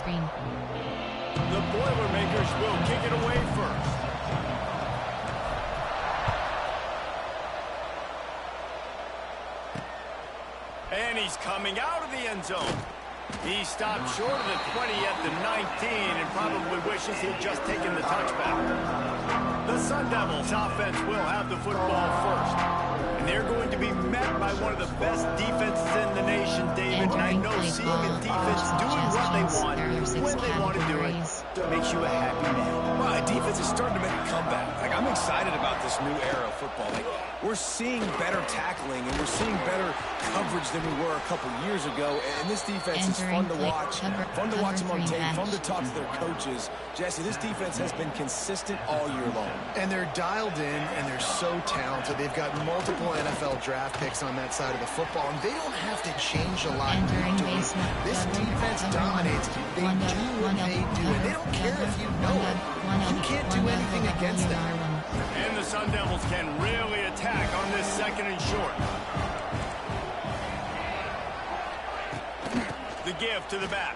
screen. The Boilermakers will kick it away first. And he's coming out of the end zone. He stopped short of the 20 at the 19 and probably wishes he'd just taken the touchback. The Sun Devils offense will have the football first. And they're going to be met by one of the best defenses in the nation, David. And I know seeing a defense doing what they want, when they want to do it, makes you a happy man. Well, a defense is starting to make a comeback. Like, I'm excited about this new era of football. Like, we're seeing better tackling and we're seeing better coverage than we were a couple years ago. And this defense is fun to watch. Fun to watch them on tape. Fun to talk to their coaches. Jesse, this defense has been consistent all year long. And they're dialed in and they're so talented. They've got multiple NFL draft picks on that side of the football, and they don't have to change a lot. This defense dominates. They do what they do, and they don't care if you know it. You can't do anything against them. And the Sun Devils can really attack on this second and short. The give to the back.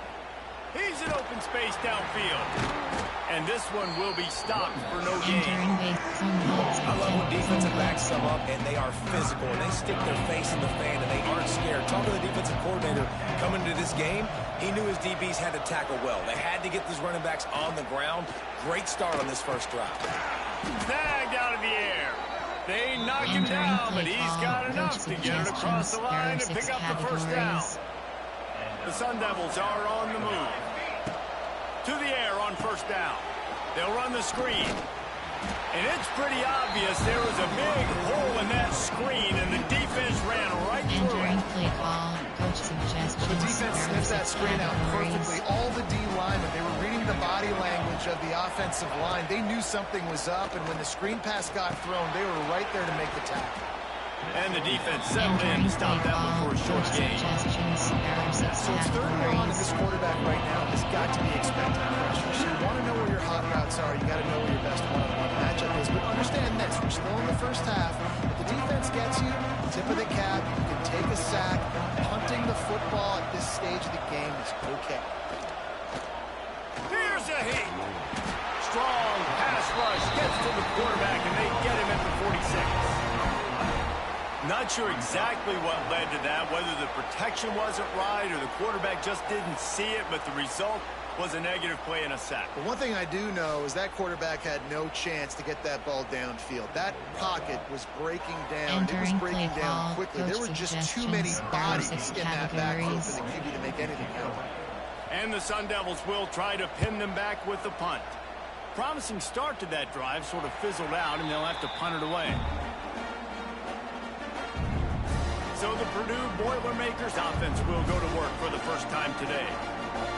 He's in open space downfield. And this one will be stopped for no gain. I love when defensive backs come up and they are physical and they stick their face in the fan and they aren't scared. Talking to the defensive coordinator coming into this game, he knew his DBs had to tackle well. They had to get these running backs on the ground. Great start on this first drive. Snagged out of the air. They knock him down, but he's got enough to get it across the line and pick up the first down. The Sun Devils are on the move. To the air on first down. They'll run the screen. And it's pretty obvious there was a big hole in that screen, and the defense ran right through it. The defense sniffed that screen out perfectly. All the D linemen, they were reading the body language of the offensive line. They knew something was up, and when the screen pass got thrown, they were right there to make the tackle. And the defense settled in to stop that one for a short gain. So it's 3rd and 1, and this quarterback right now has got to be expecting pressure. So you want to know where your hot routes are. You got to know where your best one-on-one matchup is. But understand this: we're still in the first half. If the defense gets you, tip of the cap, you can take a sack. Punting the football at this stage of the game is okay. Here's a hit. Strong pass rush gets to the quarterback, and they get him at the 46. Not sure exactly what led to that, whether the protection wasn't right or the quarterback just didn't see it, but the result was a negative play and a sack. But one thing I do know is that quarterback had no chance to get that ball downfield. That pocket was breaking down. It was breaking down quickly. There were just too many bodies in that backfield for the QB to make anything happen. And the Sun Devils will try to pin them back with the punt. Promising start to that drive, sort of fizzled out, and they'll have to punt it away. So the Purdue Boilermakers offense will go to work for the first time today.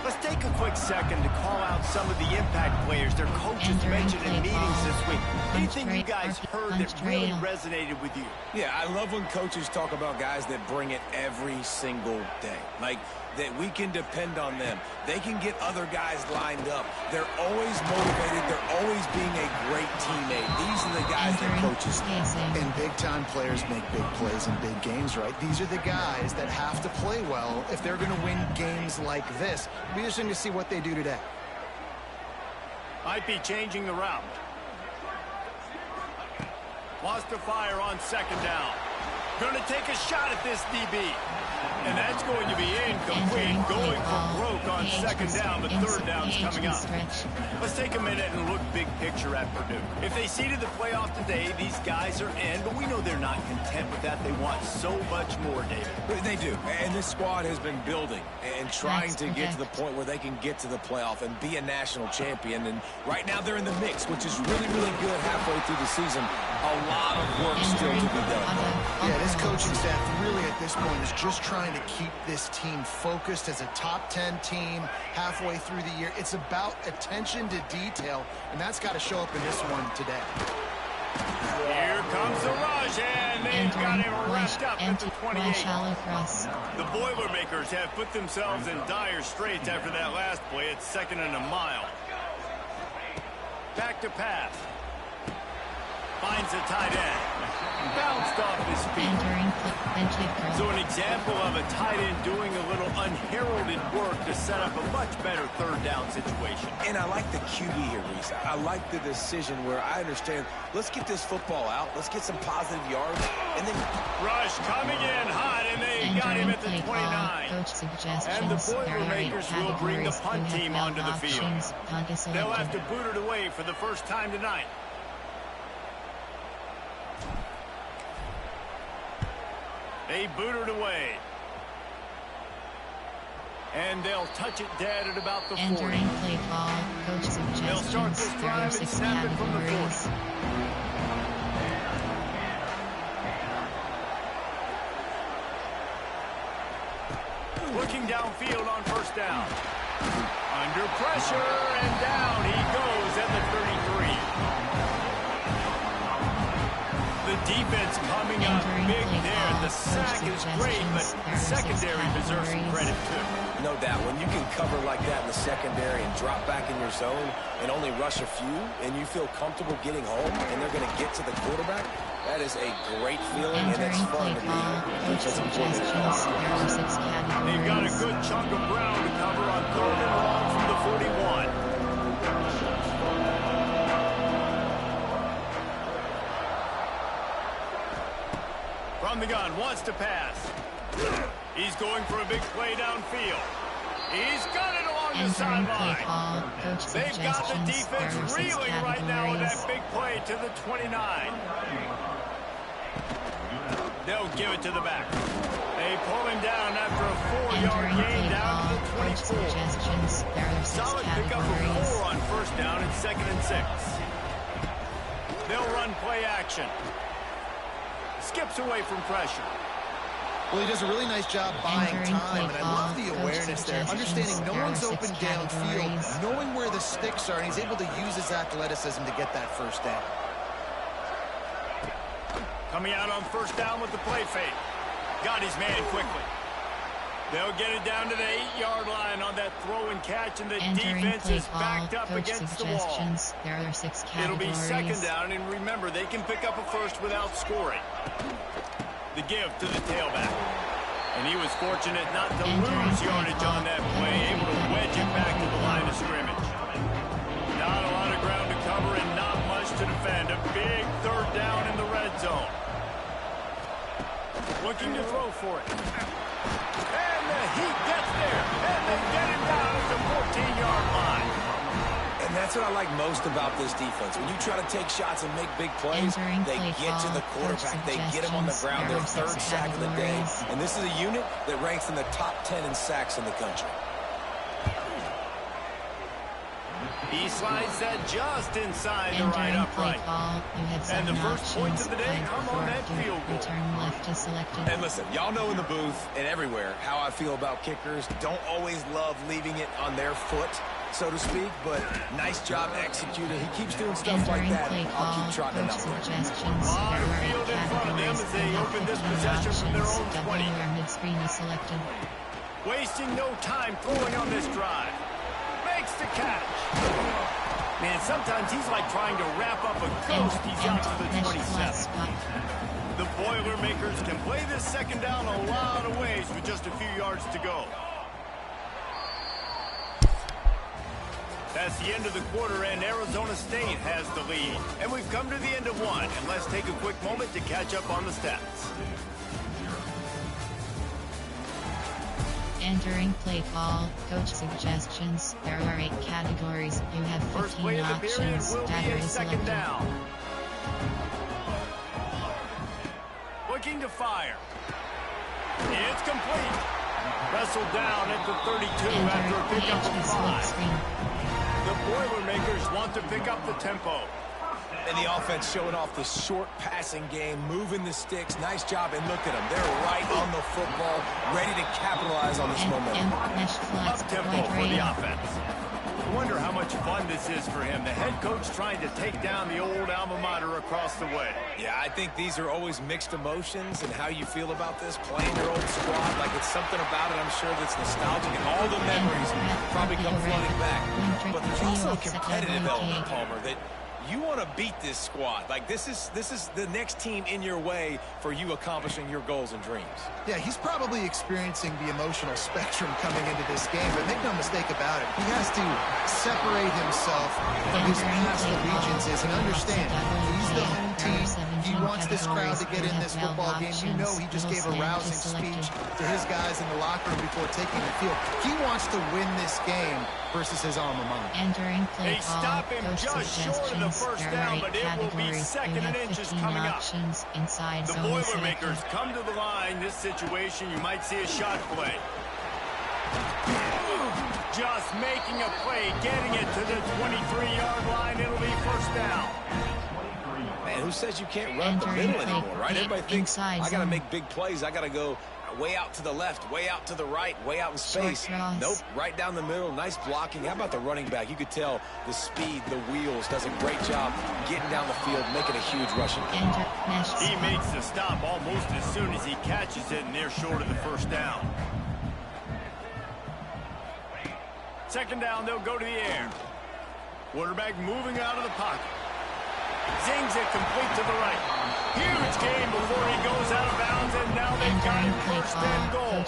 Let's take a quick second to call out some of the impact players their coaches mentioned in meetings this week. Anything you guys heard that really resonated with you? Yeah, I love when coaches talk about guys that bring it every single day. Like, that we can depend on them. They can get other guys lined up. They're always motivated. They're always being a great teammate. These are the guys that coaches need. And big-time players make big plays in big games, right? These are the guys that have to play well if they're going to win games like this. It'll be interesting to see what they do today. Might be changing the route. Lost to fire on second down. Going to take a shot at this DB. And that's going to be incomplete, going for broke on second down, but third down's coming up. Let's take a minute and look big picture at Purdue. If they seeded the playoff today, these guys are in, but we know they're not content with that. They want so much more, David. They do, and this squad has been building and trying to get to the point where they can get to the playoff and be a national champion. And right now they're in the mix, which is really, really good halfway through the season. A lot of work still to be done. Yeah, this coaching staff really at this point is just trying to keep this team focused as a top 10 team halfway through the year. It's about attention to detail, and that's got to show up in this one today. Here comes the rush, and they've got him wrapped up at the 28. The Boilermakers have put themselves in dire straits after that last play. It's 2nd and a mile. Back to pass. Finds the tight end. Bounced off his feet. So an example of a tight end doing a little unheralded work to set up a much better third down situation. And I like the QB here, Reese. I like the decision where I understand, let's get this football out, let's get some positive yards, and then... Rush coming in hot, and they got him at the 29. And the Boilermakers will bring the punt team onto the field. They'll have to boot it away for the first time tonight. They boot it away. And they'll touch it dead at about the 40. Entering play ball, coach suggestions. They'll start this drive and snap it from the 40. Looking downfield on first down. Under pressure, and down he goes at the 33. The defense coming up big there. The sack is great, but the secondary deserves some credit too. No doubt, when you can cover like that in the secondary and drop back in your zone and only rush a few, and you feel comfortable getting home, and they're going to get to the quarterback, that is a great feeling, and it's fun to be defensive coordinator. They've got a good chunk of ground to cover on 3rd and long from the 41. From the gun, wants to pass. He's going for a big play downfield. He's got it along the sideline. They've got the defense reeling right now with that big play to the 29. They'll give it to the back. They pull him down after a 4-yard gain down to the 24. Solid pickup of 4 on first down and 2nd and 6. They'll run play action. Skips away from pressure. Well, he does a really nice job buying time, and I love the awareness there. Understanding no one's open downfield, knowing where the sticks are, and he's able to use his athleticism to get that first down. Coming out on first down with the play fake. Got his man quickly. They'll get it down to the 8-yard line on that throw and catch, and the defense is backed up against the wall. There are 6 categories. It'll be 2nd down, and remember, they can pick up a first without scoring. The give to the tailback. And he was fortunate not to lose yardage on that play, able to wedge it back to the line of scrimmage. Not a lot of ground to cover and not much to defend. A big 3rd down in the red zone. Looking to throw for it. And the heat gets there. And they get him down at the 14-yard line. And that's what I like most about this defense. When you try to take shots and make big plays, they get to the quarterback. They get him on the ground. Their 3rd sack of the day. And this is a unit that ranks in the top 10 in sacks in the country. He slides that just inside the right upright. And the first points of the day come on that field goal. And listen, y'all know in the booth and everywhere how I feel about kickers. Don't always love leaving it on their foot, so to speak, but nice job executing. He keeps doing stuff like that. I'll keep trotting it out there. On the field in front of them as they open this possession from their own 20. Wasting no time throwing on this drive. Makes the catch. Man, sometimes he's like trying to wrap up a ghost. He's out to the 27. The Boilermakers can play this 2nd down a lot of ways with just a few yards to go. That's the end of the quarter, and Arizona State has the lead. And we've come to the end of one, and let's take a quick moment to catch up on the stats. Entering play call, coach suggestions. There are 8 categories. You have 15 options. Data is selected. Down. Looking to fire. It's complete. Wrestled down at the 32 after a pickup of 5. The Boilermakers want to pick up the tempo. And the offense showing off the short passing game, moving the sticks. Nice job, and look at them. They're right on the football, ready to capitalize on this momentum. Up-tempo for the offense. I wonder how much fun this is for him. The head coach trying to take down the old alma mater across the way. Yeah, I think these are always mixed emotions, and how you feel about this, playing your old squad. Like, it's something about it, I'm sure, that's nostalgic, and all the memories probably come flooding back. But there's also a competitive element, Palmer, that you want to beat this squad. Like, this is the next team in your way for you accomplishing your goals and dreams. Yeah, he's probably experiencing the emotional spectrum coming into this game, but make no mistake about it. He has to separate himself from his past allegiances and understand he's the home team. He wants this crowd to get in this football game. You know he just gave a rousing speech to his guys in the locker room before taking the field. He wants to win this game versus his alma mater. Entering play They stop him just short of the first down, but it will be second and inches coming up. Inside the Boilermakers come to the line. This situation, you might see a shot play. Just making a play, getting it to the 23-yard line. It'll be first down. Man, who says you can't run the middle anymore, right? Everybody thinks, I got to make big plays. I got to go way out to the left, way out to the right, way out in space. Nope, right down the middle. Nice blocking. How about the running back? You could tell the speed, the wheels, does a great job getting down the field, making a huge rushing play. He makes the stop almost as soon as he catches it, and they're short of the first down. Second down, they'll go to the air. Quarterback moving out of the pocket. Zings it complete to the right. Huge game before he goes out of bounds, and now they've got him first and goal.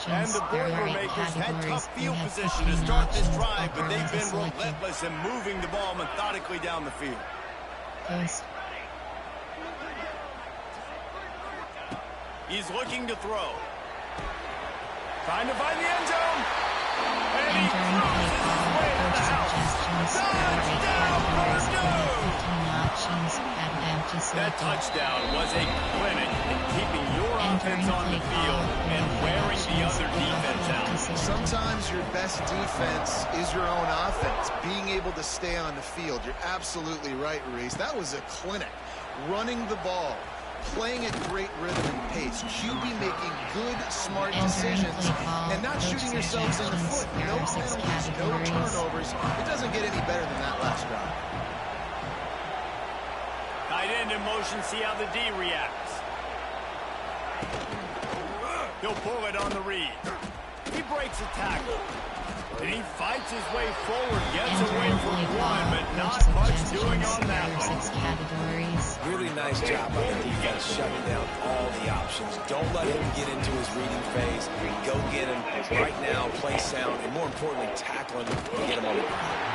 And the Boilermakers had tough field position to start this drive, but they've been relentless in moving the ball methodically down the field. He's looking to throw. Trying to find the end zone. And he cruises his way to the house. Touchdown, Purdue! That touchdown was a clinic in keeping your offense on the field and wearing the other defense out. Sometimes your best defense is your own offense. Being able to stay on the field. You're absolutely right, Reese. That was a clinic. Running the ball, playing at great rhythm and pace. QB making good, smart decisions and not shooting yourselves in the foot. No penalties, no turnovers. It doesn't get any better than that last drive. Tight end in motion, see how the D reacts. He'll pull it on the read. He breaks a tackle. And he fights his way forward, gets away from one, but not much doing on that one. Really nice job by the defense shutting down all the options. Don't let him get into his reading phase. Go get him right now, play sound, and more importantly, tackle him and get him on the ground.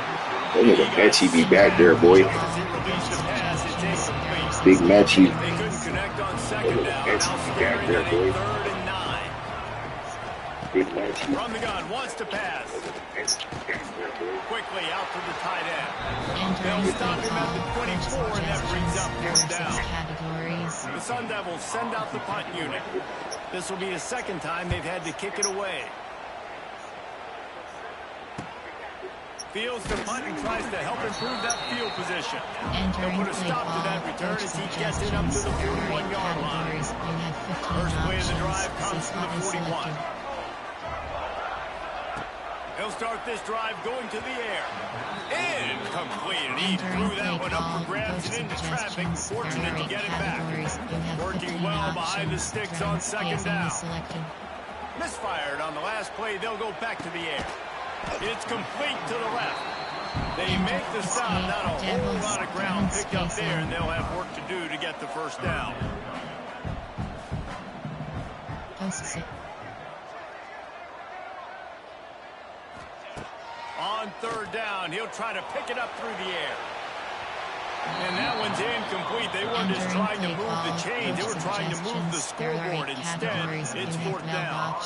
That nigga Mechie be back there, boy. Big Mechie. They couldn't connect on second down. Mechie be back there, boy. 3rd and 9. Big Mechie. From the gun, wants to pass. Quickly out to the tight end. They'll stop him at the 24, and that brings up 4th down. The Sun Devils send out the punt unit. This will be the second time they've had to kick it away. Fields the punt and tries to help improve that field position. He'll put a stop to that return as he gets it up to the 41-yard line. First play of the drive comes from the 41. He'll start this drive going to the air. Incomplete. And he threw that one up for grabs and into traffic. Fortunate to get it back. Working well behind the sticks on second down. Misfired on the last play. They'll go back to the air. It's complete to the left. They make the stop. Not a whole lot of ground picked up there, and they'll have work to do to get the first down. On 3rd down, he'll try to pick it up through the air. And that one's incomplete. They weren't just trying to move the chains. They were trying to move the scoreboard instead. It's 4th down.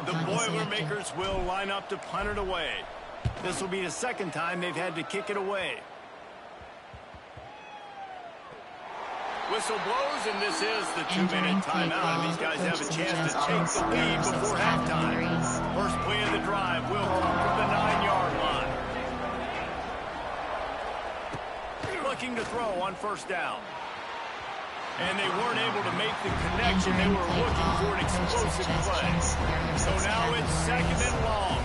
The Boilermakers will line up to punt it away. This will be the second time they've had to kick it away. Whistle blows, and this is the 2-minute timeout. And these guys have a chance to take the lead before halftime. First play of the drive will come from the 9-yard line. Looking to throw on 1st down. And they weren't able to make the connection. They were looking for an explosive play. So now it's 2nd and long.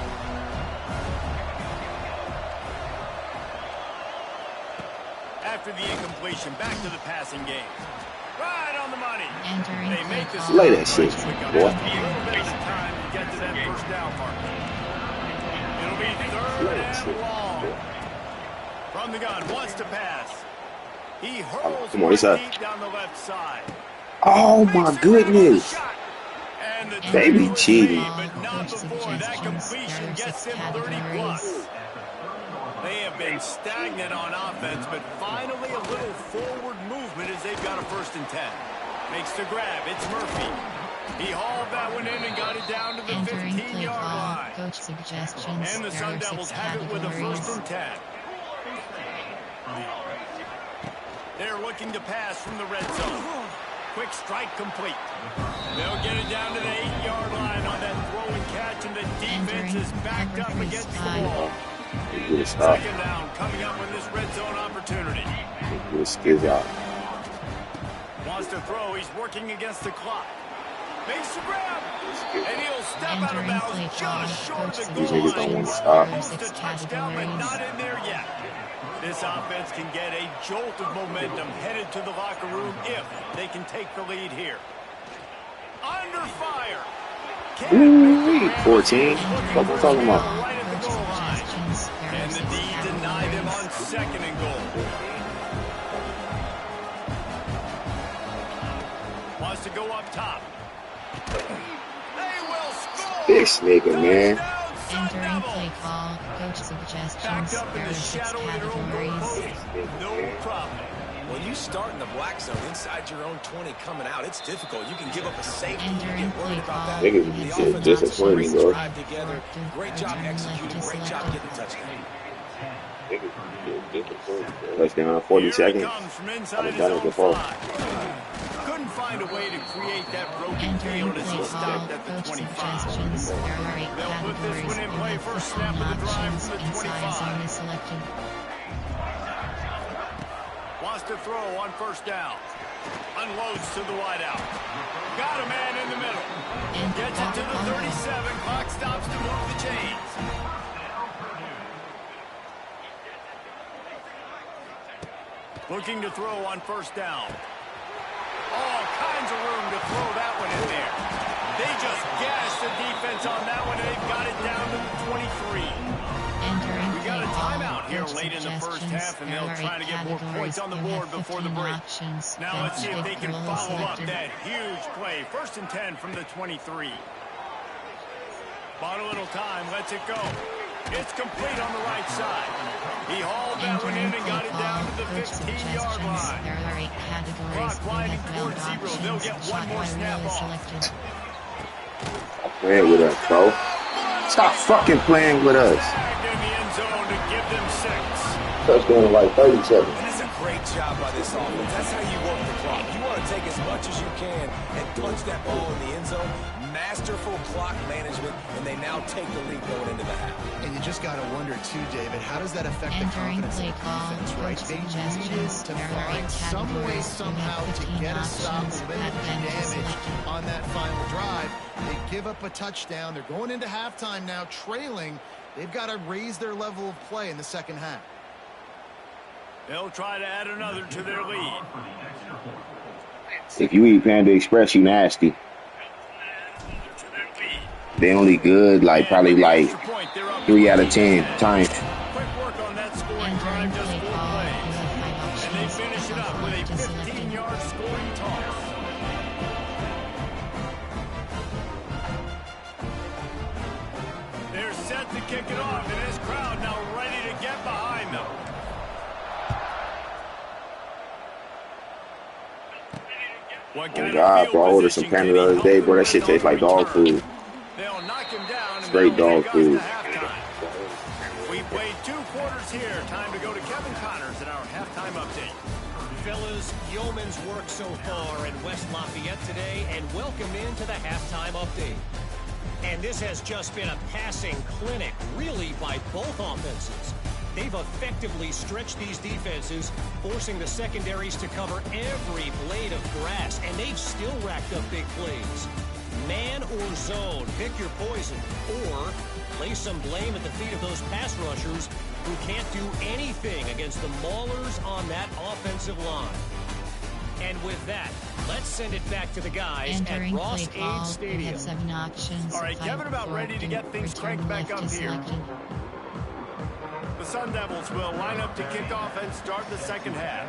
After the incompletion, back to the passing game. Right on the money. They make the lay that shit, boy. A little bit of time to get to that first down mark. It'll be 3rd and long. From the gun, wants to pass. He hurls come on, it's up. deep down the left side. Oh my goodness. And the Baby cheated. but not before that completion gets him 30+. They have been stagnant on offense, but finally a little forward movement as they've got a 1st and 10. Makes the grab. It's Murphy. He hauled that one in and got it down to the 15-yard line. Coach suggestions. And the Sun Devils have it with a 1st and 10. They're looking to pass from the red zone. Quick strike complete. They'll get it down to the 8-yard line on that throw and catch, and the defense is backed up against the wall. 2nd down coming up with this red zone opportunity. Wants to throw. He's working against the clock. Makes the grab. And he'll step out of bounds just short of the goal line. Almost a touchdown, but not in there yet. This offense can get a jolt of momentum headed to the locker room if they can take the lead here. Under fire. 14. What we're talking about? Right at the goal line. And the D denied him on 2nd and goal. Wants to go up top. They will score. This nigga, man. Entering play call. Coach suggestions. There are 6 categories. No problem. When you start in the black zone inside your own 20 coming out, it's difficult. You can give up a safety. You get worried about that. Niggas disappointing, bro. Drive together. Great job executing. Great job getting the touchdown. Touchdown, 40 seconds. Couldn't find a way to create that broken Entering field as play he call. stopped at the Coach 25. suggestions. There are 8 They'll put this categories. one in You play have first 15 snap of the drive options. from the Inside 25. zone is selected. Wants to throw on 1st down. Unloads to the wideout. Got a man in the middle. Gets it to the 37. Clock stops to move the chains. Looking to throw on 1st down. All kinds of room to throw that one in there. They just gassed the defense on that one, and they've got it down to the 23. We got a timeout here late in the 1st half, and they'll try to get more points on the board before the break. Now let's see if they can follow up that huge play. 1st and 10 from the 23. Bought a little time, lets it go. It's complete on the right side. He hauled that one in and got it down to the 15-yard line. There are 8 categories. Clock winding towards 0. They'll get one more snap off. Stop playing with us, bro. Stop fucking playing with us. In the end zone to give them 6. Touchdown like 30 seconds. And it's a great job by this offense. That's how you work the clock. You want to take as much as you can and punch that ball in the end zone. Masterful clock management, and they now take the lead going into the half. And you just got to wonder, too, David, how does that affect the Entering confidence of play the call. defense, right? Coach They needed suggestions. to There are 8 find some way, categories. You somehow, have to 15 get a stop, options. limit That the then is damage selected. on that final drive. They give up a touchdown. They're going into halftime now, trailing. They've got to raise their level of play in the 2nd half. They'll try to add another to their lead. If you eat Panda Express, you nasty. They only good, like, probably, like, 3 out of 10 times. Quick work on that scoring drive, just 4 plays. And they finish it up with a 15-yard scoring toss. They're set to kick it off, and this crowd now ready to get behind them. Oh, God, bro, I ordered some Panda the other day, bro. That shit tastes like dog food. They'll knock him down. Straight dog food. We played 2 quarters here. Time to go to Kevin Connors in our halftime update. Fellas, yeoman's work so far in West Lafayette today, and welcome into the halftime update. And this has just been a passing clinic, really, by both offenses. They've effectively stretched these defenses, forcing the secondaries to cover every blade of grass, and they've still racked up big plays. Man or zone, pick your poison, or lay some blame at the feet of those pass rushers who can't do anything against the maulers on that offensive line. And with that, let's send it back to the guys Entering at Ross play call. Aid Stadium. We have 7 options. All right, Kevin, about ready to get things cranked back up here. The Sun Devils will line up to kick off and start the 2nd half.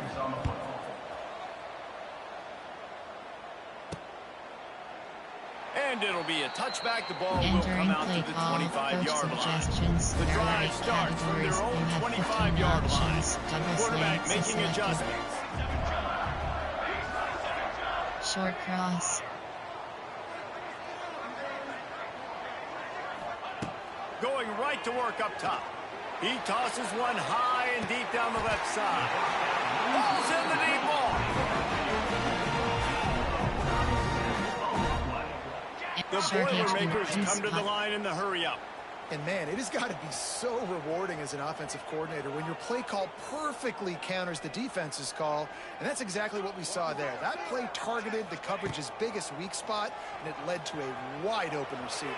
And it'll be a touchback. The ball will Entering come out play to the call, 25-yard coach line. suggestions. The There are drive 8 starts from categories. their You own have 15 25-yard line. options. Double Quarterback slants is making selected. adjustments. Short cross. Going right to work up top. He tosses one high and deep down the left side. Ball's in the deep ball. The Boilermakers come to the line in the hurry-up. And, man, it has got to be so rewarding as an offensive coordinator when your play call perfectly counters the defense's call, and that's exactly what we saw there. That play targeted the coverage's biggest weak spot, and it led to a wide-open receiver.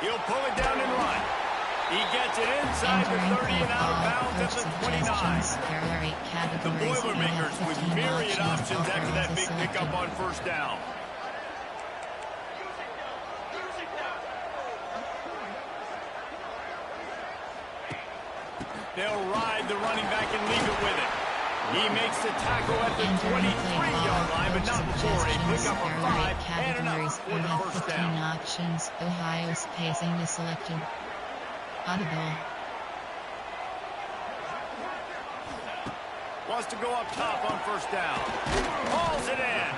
He'll pull it down and run. He gets it inside the 30 and out of bounds at the 29. The Boilermakers with myriad options after that big pickup on first down. They'll ride the running back and leave it with it. He makes the tackle at the 23-yard line, but not before a pickup of 5 and enough for the first down. Options. Ohio spacing is selected. Audible. Wants to go up top on first down. Hauls it in.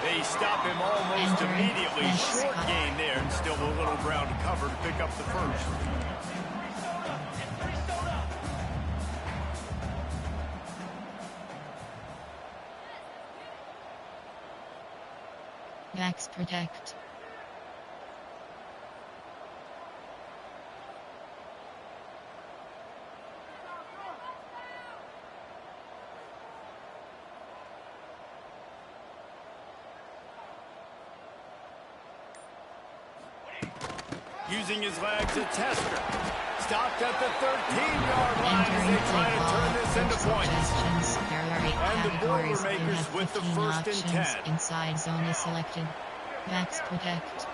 They stop him almost immediately. Short gain there, and still a little ground to cover to pick up the first. Backs protect. Using his legs, a tester. Stopped at the 13-yard line as they try to turn this into points. And the Boilermakers with the first and 10. Inside zone is selected. Backs protect.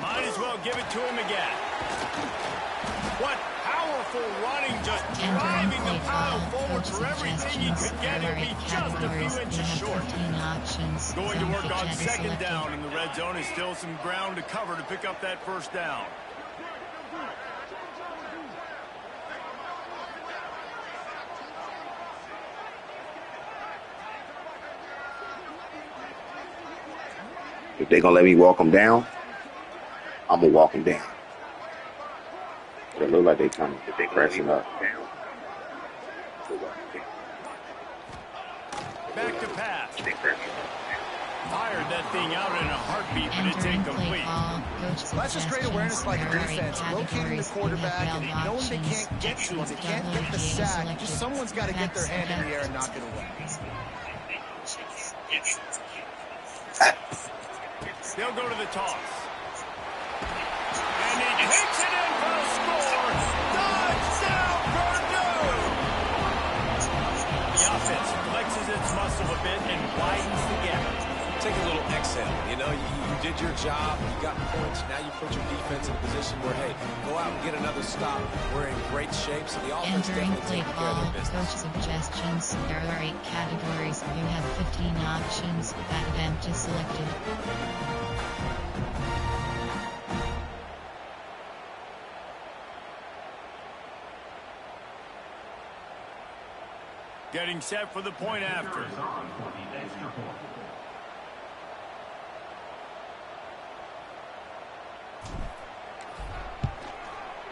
Might as well give it to him again. What powerful running, just driving the pile forward for everything he could get. It'll be just a few inches short. Going to work on second down, and the red zone is still some ground to cover to pick up that first down. If they're going to let me walk them down, I'm going to walk them down. It look like they coming. If they crashing up. Back to pass. Fired that thing out in a heartbeat, but it's incomplete. Well, that's just great awareness by the defense, locating the quarterback and knowing they can't get to him, they can't get the sack. Just someone's got to get their hand in the air and knock it away. They'll go to the toss. And he takes it in for a score. Touchdown, Purdue! The offense flexes its muscle a bit and widens the gap. Take a little exhale. You know, you did your job. You got points. Now you put your defense in a position where, hey, go out and get another stop. We're in great shape, so the offense definitely taking care of their business. Coach suggestions. There are 8 categories. You have 15 options. That event is selected. Getting set for the point after.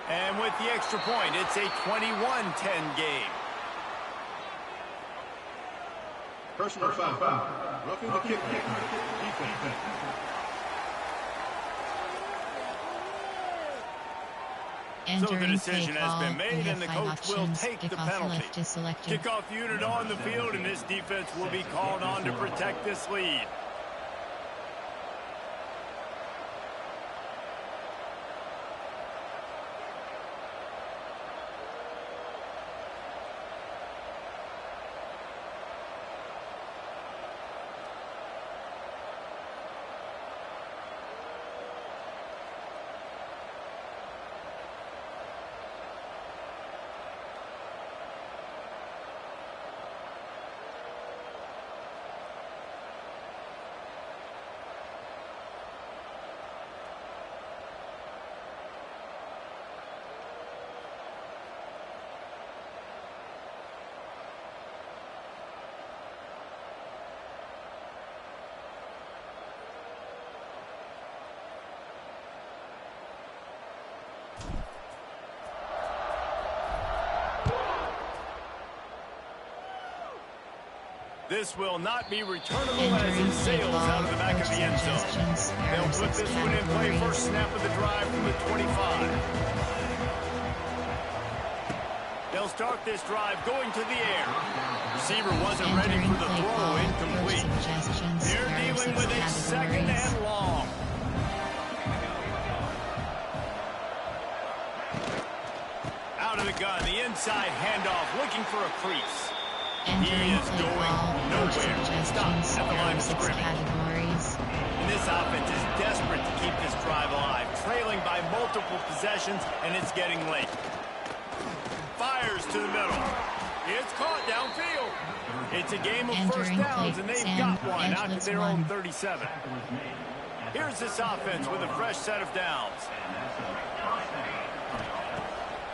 And with the extra point, it's a 21-10 game. Personal foul. Roughing the kick. Defense. So the decision has been made, and the coach will take the penalty. Kickoff unit on the field, and this defense will be called on to protect this lead. This will not be returnable as it sails out of the back of the end zone. They'll put this one in play first snap of the drive from the 25. They'll start this drive going to the air. Receiver wasn't ready for the throw, incomplete. They're dealing with a second and long. Out of the gun, the inside handoff, looking for a crease. He is going nowhere. Stop at the line of scrimmage. And this offense is desperate to keep this drive alive, trailing by multiple possessions, and it's getting late. Fires to the middle. It's caught downfield. It's a game of first downs, and they've got one out to their own 37. Here's this offense with a fresh set of downs.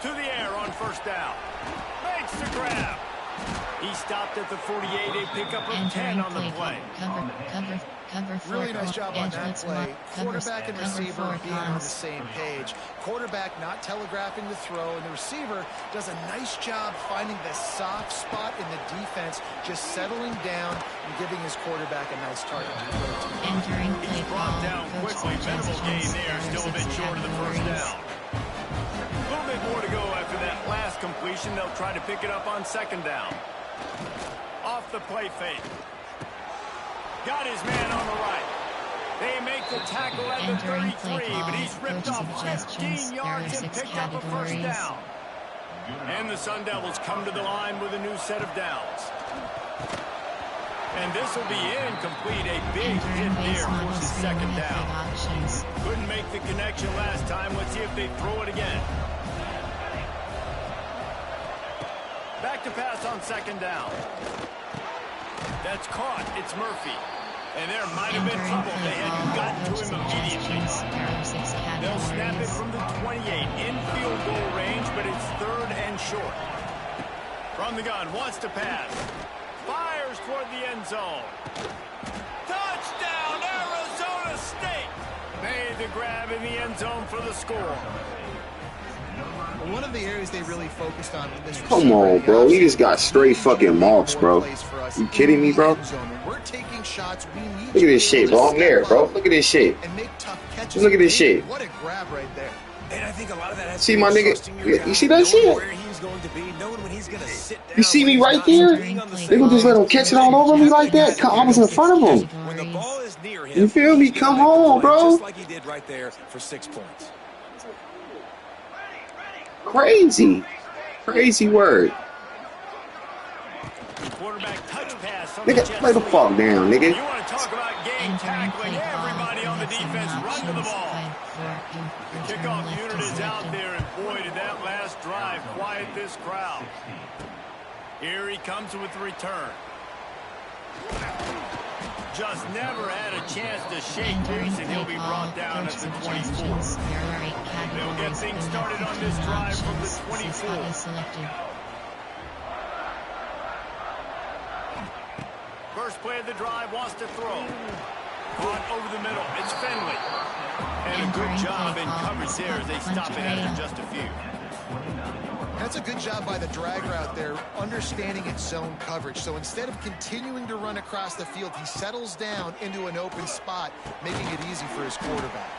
To the air on first down. Makes the grab. He stopped at the 48, a pickup of 10 on the play. Really nice job on that play. Quarterback and receiver being on the same page. Quarterback not telegraphing the throw, and the receiver does a nice job finding the soft spot in the defense, just settling down and giving his quarterback a nice target. He's brought down quickly. Minimal gain there, still a bit short of the first down. A little bit more to go after that last completion. They'll try to pick it up on second down. Off the play fake. Got his man on the right. They make the tackle at the 33, but he's ripped off 15 yards and picked up a first down. And the Sun Devils come to the line with a new set of downs. And this will be incomplete. A big hit there forces second down. Couldn't make the connection last time. Let's see if they throw it again. Back to pass on second down. That's caught. It's Murphy. And there might have been trouble. They hadn't gotten to him immediately. They'll snap it from the 28 in field goal range, but it's third and short. From the gun, wants to pass. Fires toward the end zone. Touchdown, Arizona State! Made the grab in the end zone for the score. One of the areas they really focused on in this. Come on, bro. He just got straight fucking marks, bro. You kidding me, bro? We're taking shots. We need. Look at this shit, bro. I'm there, bro. Look at this shit. Look at this shit. What a grab right there. And I think a lot of that has see my nigga? You see that shit? Where he's going to be, knowing when he's going to sit down. You see me right there? They gonna just let him catch it all over me like that? I was in front of him. When the ball is near him, you feel me? Come on, bro. Just like he did right there for 6 points. Crazy. Crazy word. Quarterback touch pass on nigga, play the fuck down, nigga. You want to talk about game tackling? Everybody on the defense run to the ball. The kickoff unit is out there, and boy, did that last drive quiet this crowd. Here he comes with the return. Just never had a chance to shake loose, and he'll be brought down at the 24. They'll get things started on this drive from the 24. First play of the drive, wants to throw. Caught over the middle. It's Finley. And a good job in coverage there as they stop it after just a few. That's a good job by the drag route there, understanding its zone coverage. So instead of continuing to run across the field, he settles down into an open spot, making it easy for his quarterback.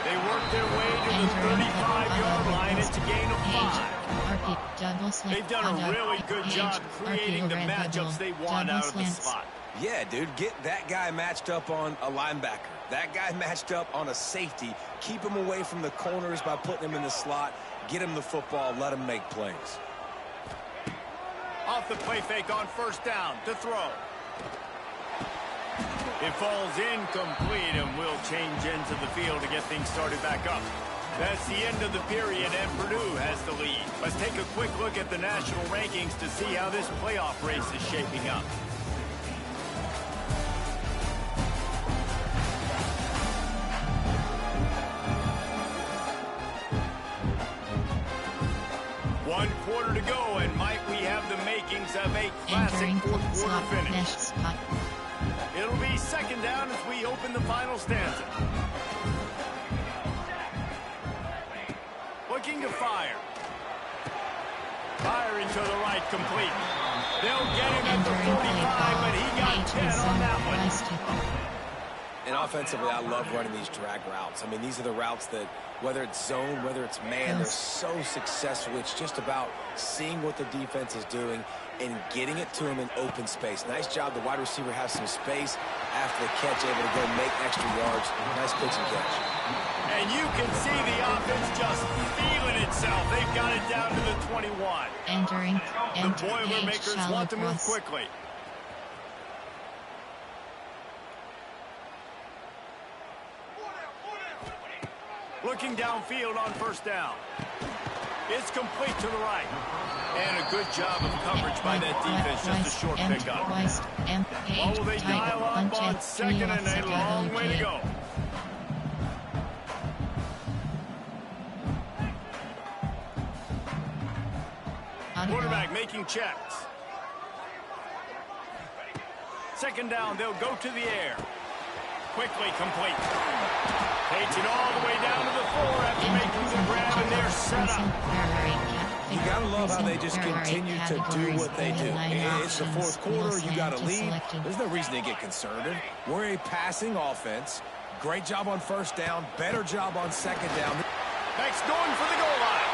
They work their way to the 35-yard line. It's a gain of 5. They've done a really good job creating the matchups they want out of the slot. Yeah, dude, get that guy matched up on a linebacker. That guy matched up on a safety. Keep him away from the corners by putting him in the slot. Get him the football. Let him make plays. Off the play fake on first down to throw. It falls incomplete, and will change ends of the field to get things started back up. That's the end of the period, and Purdue has the lead. Let's take a quick look at the national rankings to see how this playoff race is shaping up. One quarter to go, and might we have the makings of a classic fourth-quarter finish. It'll be second down as we open the final stanza. Looking to fire. Firing to the right, complete. They'll get him at the 45, but he got 10 on that one. And offensively, I love running these drag routes. I mean, these are the routes that, whether it's zone, whether it's man, they're so successful. It's just about seeing what the defense is doing and getting it to him in open space. Nice job. The wide receiver has some space after the catch, able to go make extra yards. Nice pitch and catch. And you can see the offense just feeling itself. They've got it down to the 21. The Boilermakers want to move quickly. Looking downfield on first down. It's complete to the right. And a good job of coverage by that defense. Just a short pickup. What will they dial up on second and a long way to go? Quarterback making checks. Second down, they'll go to the air. Quickly complete. Takes it all the way down to the 4 after making the grab, and they're set up. You gotta love how they just continue to do what they do. It's the fourth quarter, you got a lead. There's no reason to get conservative. We're a passing offense. Great job on first down, better job on second down. Max going for the goal line.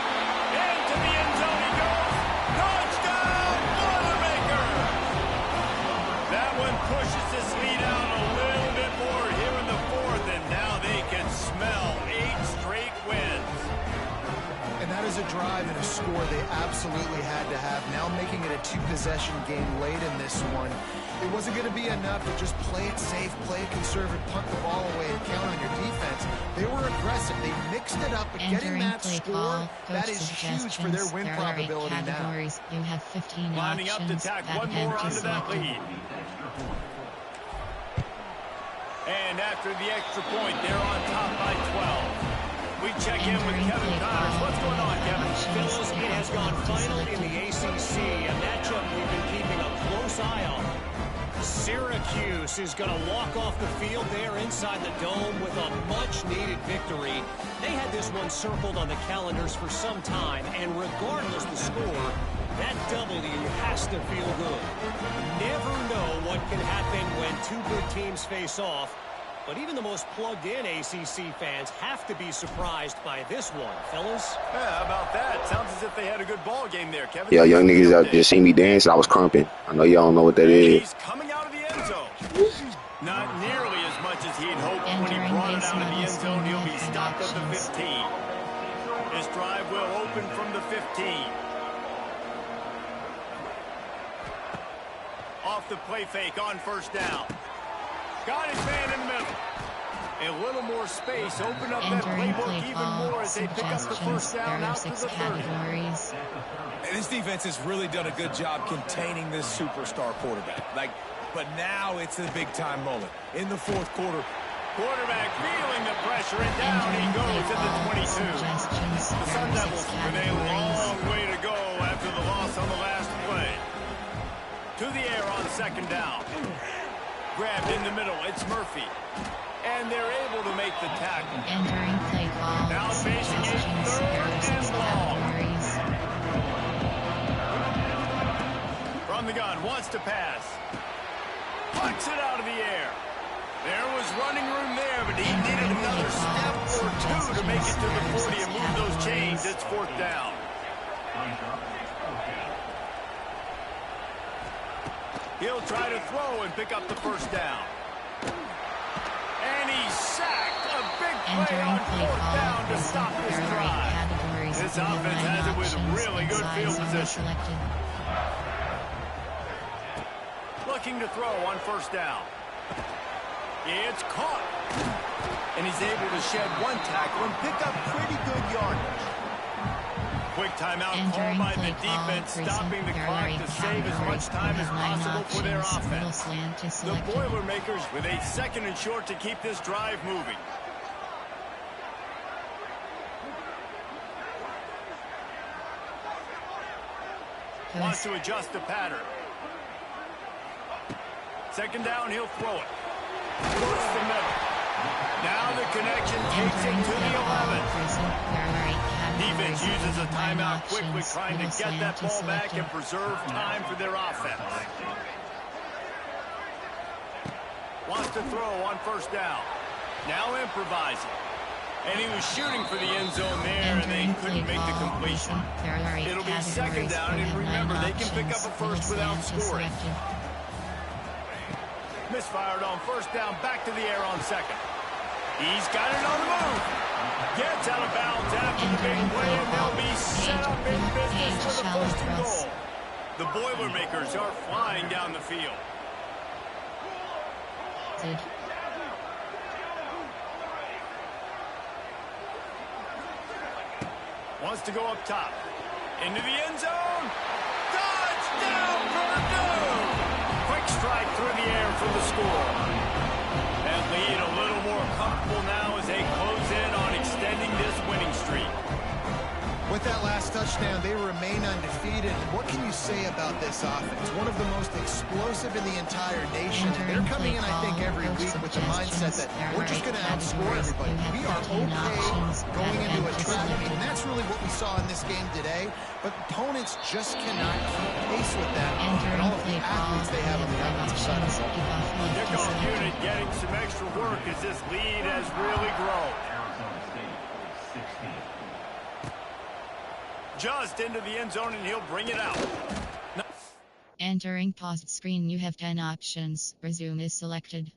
Into the end zone he goes. Touchdown, Boilermaker! That one pushes this lead out a little bit more here in the fourth, and now they can smell 8 straight wins. And that is a drive and a score they absolutely had to have. Now making it a 2-possession game late in this one. It wasn't going to be enough to just play it safe, play it conservative, punt the ball away, and count on your defense. They were aggressive. They mixed it up, and getting that score, that is huge for their win probability now. You have 15 lining up to tack one more onto that lead. And after the extra point, they're on top by 12. We check in with Kevin Connors. What's going on, Kevin? Fellas, it has gone final in the ACC, a matchup we've been keeping a close eye on. Syracuse is going to walk off the field there inside the dome with a much-needed victory. They had this one circled on the calendars for some time, and regardless the score, that W has to feel good. Never know what can happen when two good teams face off, but even the most plugged-in ACC fans have to be surprised by this one, fellas. Yeah, how about that? Sounds as if they had a good ball game there, Kevin. Yeah, young niggas out just seen me dance. I was crumping. I know y'all don't know what that is. He's coming out of the end zone. Not nearly as much as he'd hoped when he brought it out of the end zone. He'll be stopped at the 15. This drive will open from the 15. Off the play fake on first down. Got his man in the middle. A little more space. Open up that playbook even more as they pick up the first down out to the 30. And this defense has really done a good job containing this superstar quarterback. But now it's a big-time moment. In the fourth quarter, quarterback feeling the pressure, and down he goes at the 22. The Sun Devils with a long way to go after the loss on the last play. To the air on second down. Grabbed in the middle, it's Murphy. And they're able to make the tackle. Now facing it third and long. From the gun, wants to pass. Puts it out of the air. There was running room there, but he needed another step or two to make it to the 40 and move those chains. It's fourth down. He'll try to throw and pick up the first down. And he's sacked. A big play on fourth down to stop this drive. This offense has it with really good field position. Looking to throw on first down. It's caught. And he's able to shed one tackle and pick up pretty good yardage. Quick timeout call by the defense, stopping the clock to save as much time as possible for their offense. The Boilermakers with a second and short to keep this drive moving. Wants to adjust the pattern. Second down, he'll throw it. Towards the middle. Now the connection takes it to the 11. Defense uses a timeout quickly, trying to get that ball back and preserve time for their offense. Wants to throw on first down. Now improvising. And he was shooting for the end zone there, and they couldn't make the completion. It'll be second down, and remember, they can pick up a first without scoring. Misfired on first down, back to the air on second. He's got it on the move. Gets out of bounds after the big play, and they'll be set up in business for the first and goal. The Boilermakers are flying down the field. Wants to go up top. Into the end zone. Touchdown, Purdue! Quick strike through the air for the score. That lead a little more comfortable now as they close in on extending this winning streak. With that last touchdown, they remain undefeated. What can you say about this offense? One of the most explosive in the entire nation. They're coming in, I think, every week with the mindset that we're just going to outscore everybody. We are okay going into a trap meet, and that's really what we saw in this game today. But opponents just cannot keep pace with them and all of the athletes they have on the offensive side of the ball. Kickoff unit getting some extra work as this lead has really grown. Just into the end zone, and he'll bring it out. Entering paused screen, you have 10 options. Resume is selected.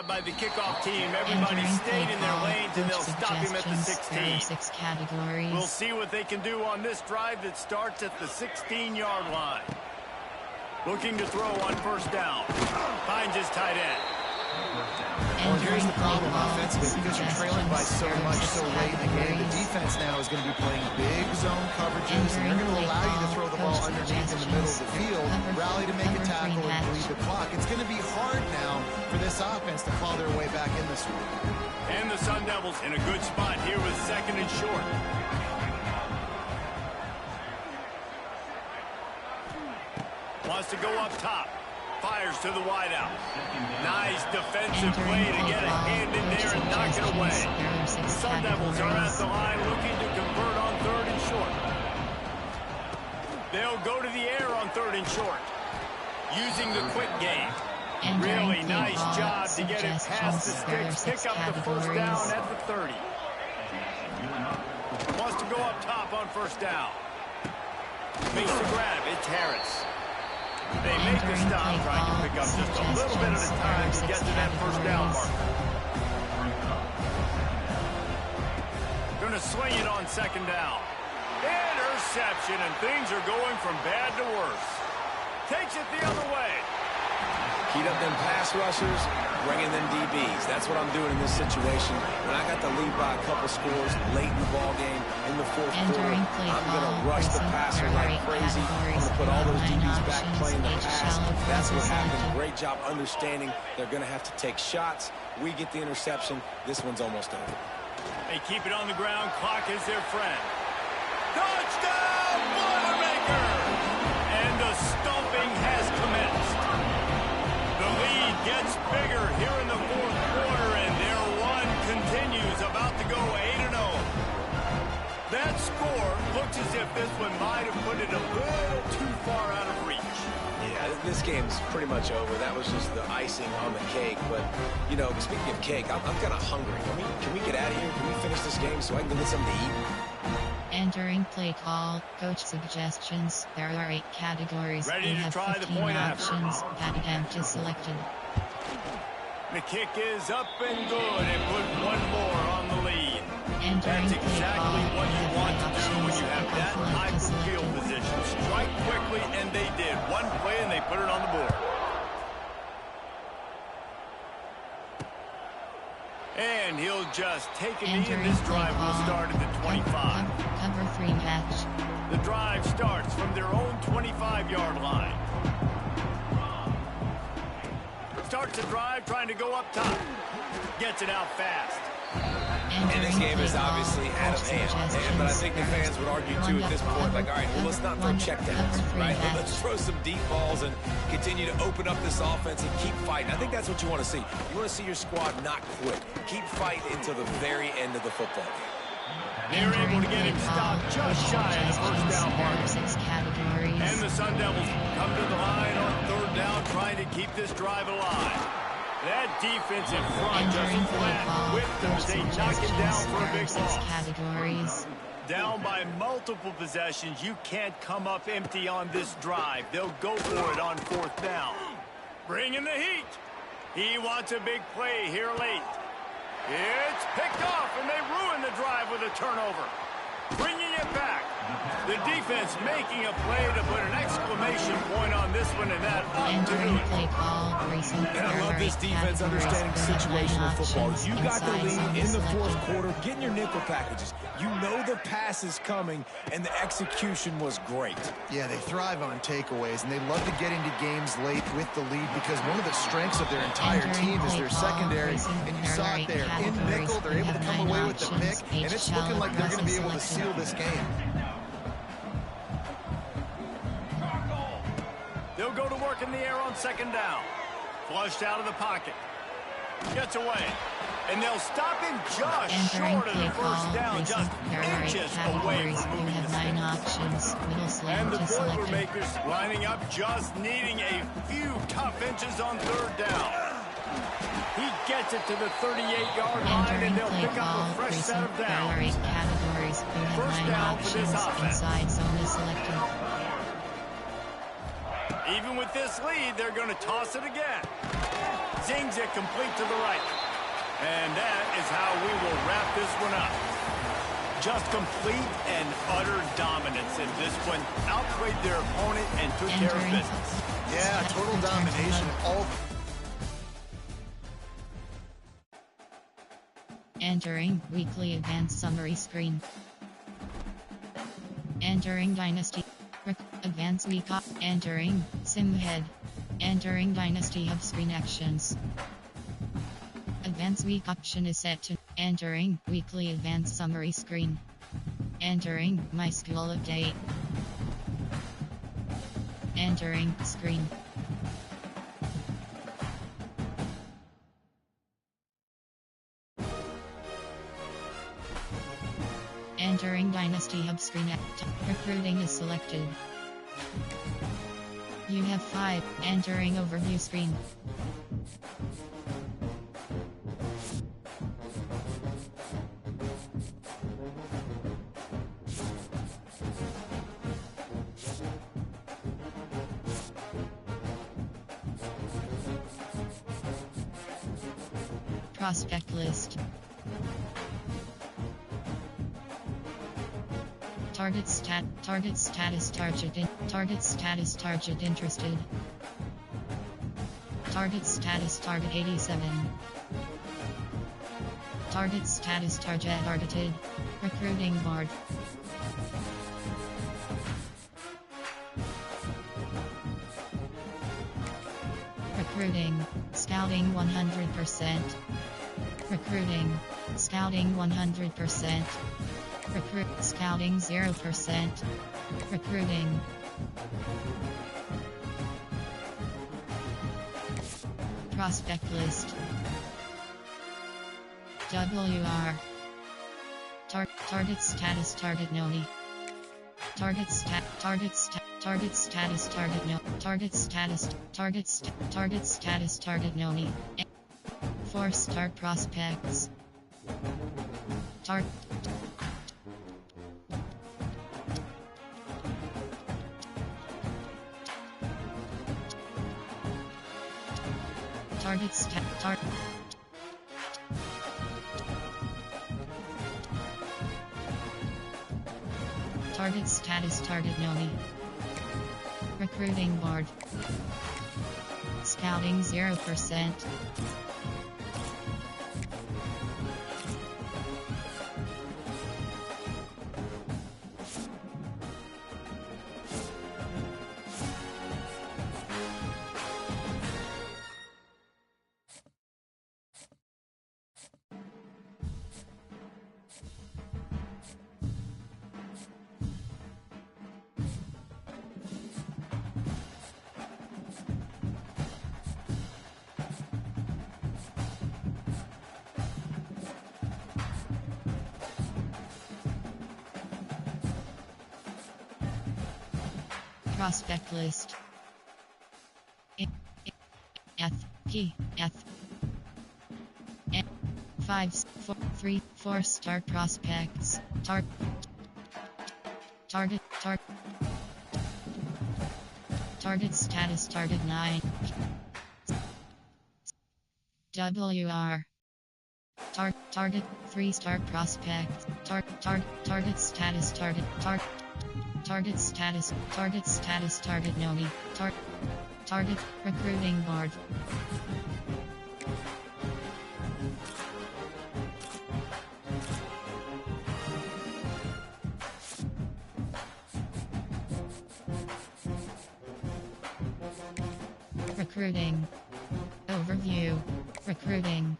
By the kickoff team, everybody stayed in their lanes, and they'll stop him at the 16. We'll see what they can do on this drive that starts at the 16-yard line. Looking to throw on first down. Finds his tight end. Well, here's the problem offensively, because you're trailing by so much so late in the game. The defense now is going to be playing big zone coverages, and they're going to allow you to throw the ball underneath in the middle of the field, rally to make a tackle, and bleed the clock. It's going to be hard now for this offense to claw their way back in this one. And the Sun Devils in a good spot here with second and short. Wants to go up top. Fires to the wideout. Nice defensive play to get a hand in there and knock it away. The Sun Devils are at the line looking to convert on third and short. They'll go to the air on third and short. Using the quick game. Really nice job to get it past the sticks. Pick up the first down at the 30. Wants to go up top on first down. Makes the grab. It's Harris. They make the stop, trying to pick up just a little bit at a time to get to that first down mark. Going to swing it on second down. Interception, and things are going from bad to worse. Takes it the other way. Heat up them pass rushers, bringing them DBs. That's what I'm doing in this situation. When I got the lead by a couple scores late in the ball game, in the fourth quarter, I'm going to rush the passer like crazy. I'm going to put all those DBs back playing the pass. That's what happened. Great job understanding they're going to have to take shots. We get the interception. This one's almost over. They keep it on the ground. Clock is their friend. Touchdown, Boilermaker! And the stomping has commenced. The lead gets bigger here in the fourth quarter, and their run continues, about to go 8-0. That score looks as if this one might have put it a little too far out of reach. Yeah, this game's pretty much over. That was just the icing on the cake. But, you know, speaking of cake, I'm kind of hungry. Can we get out of here? Can we finish this game so I can go get something to eat? Entering play call, coach suggestions. There are 8 categories. Ready to try the point options. That attempt is selected. The kick is up and good, and put one more on the lead. That's exactly what you want to do when you have that type of field position. Strike quickly, and they did. One play, and they put it on the board. And he'll just take a knee, and this drive will start at the 25. Cover 3 match. The drive starts from their own 25-yard line. starts the drive trying to go up top. Gets it out fast. And this game is obviously out of hand. But I think the fans would argue, too, at this point, like, all right, well, let's not throw checkdowns, right? Let's throw some deep balls and continue to open up this offense and keep fighting. I think that's what you want to see. You want to see your squad not quit. Keep fighting until the very end of the football game. They're able to get him stopped just shy of the first down mark. And the Sun Devils come to the line on third down, trying to keep this drive alive. That defense in front just flat whipped them as they knock it down for a big loss. Down by multiple possessions, you can't come up empty on this drive. They'll go for it on fourth down. Bring in the heat. He wants a big play here late. It's picked off, and they ruin the drive with a turnover. Bringing it back. The defense making a play to put an exclamation point on this one, and that ought to do it. And I love this defense understanding situational football. You got the lead in the fourth quarter, getting your nickel packages. You know the pass is coming, and the execution was great. Yeah, they thrive on takeaways, and they love to get into games late with the lead because one of the strengths of their entire team is their secondary, and you saw it there. In nickel, they're able to come away with the pick, and it's looking like they're going to be able to seal this game. They'll go to work in the air on second down. Flushed out of the pocket. Gets away. And they'll stop him just short of the first down, just inches away from moving the sticks. And the Boilermakers lining up, just needing a few tough inches on third down. He gets it to the 38-yard line, and they'll pick up a fresh set of downs. First down for this offense. Even with this lead, they're going to toss it again. Zings it complete to the right. And that is how we will wrap this one up. Just complete and utter dominance in this one. Outplayed their opponent and took care of business. Yeah, total domination. Entering weekly advanced summary screen. Entering Dynasty. Advanced week up. Entering Sim head. Entering Dynasty Hub screen actions. Advanced week option is set to entering weekly advanced summary screen. Entering my school update. Entering screen. Entering Dynasty Hub screen. Recruiting is selected. You have 5. Entering overview screen. Prospect list. Target status target interested. Target status target 87. Target status targeted. Recruiting board. Recruiting. Scouting 100%. Recruiting. Scouting 100%. Recruit. Scouting 0%. Recruiting. Prospect list. WR. Target status target noni. Target status target no. Target status target noni. 4-star prospects. Target status target noni. Recruiting board. Scouting 0%. Prospect list. F P F F 5 4 3 4 star prospects. Target status target 9. WR target 3 star prospect. Target status target noni. Target recruiting board. Recruiting. Overview. Recruiting.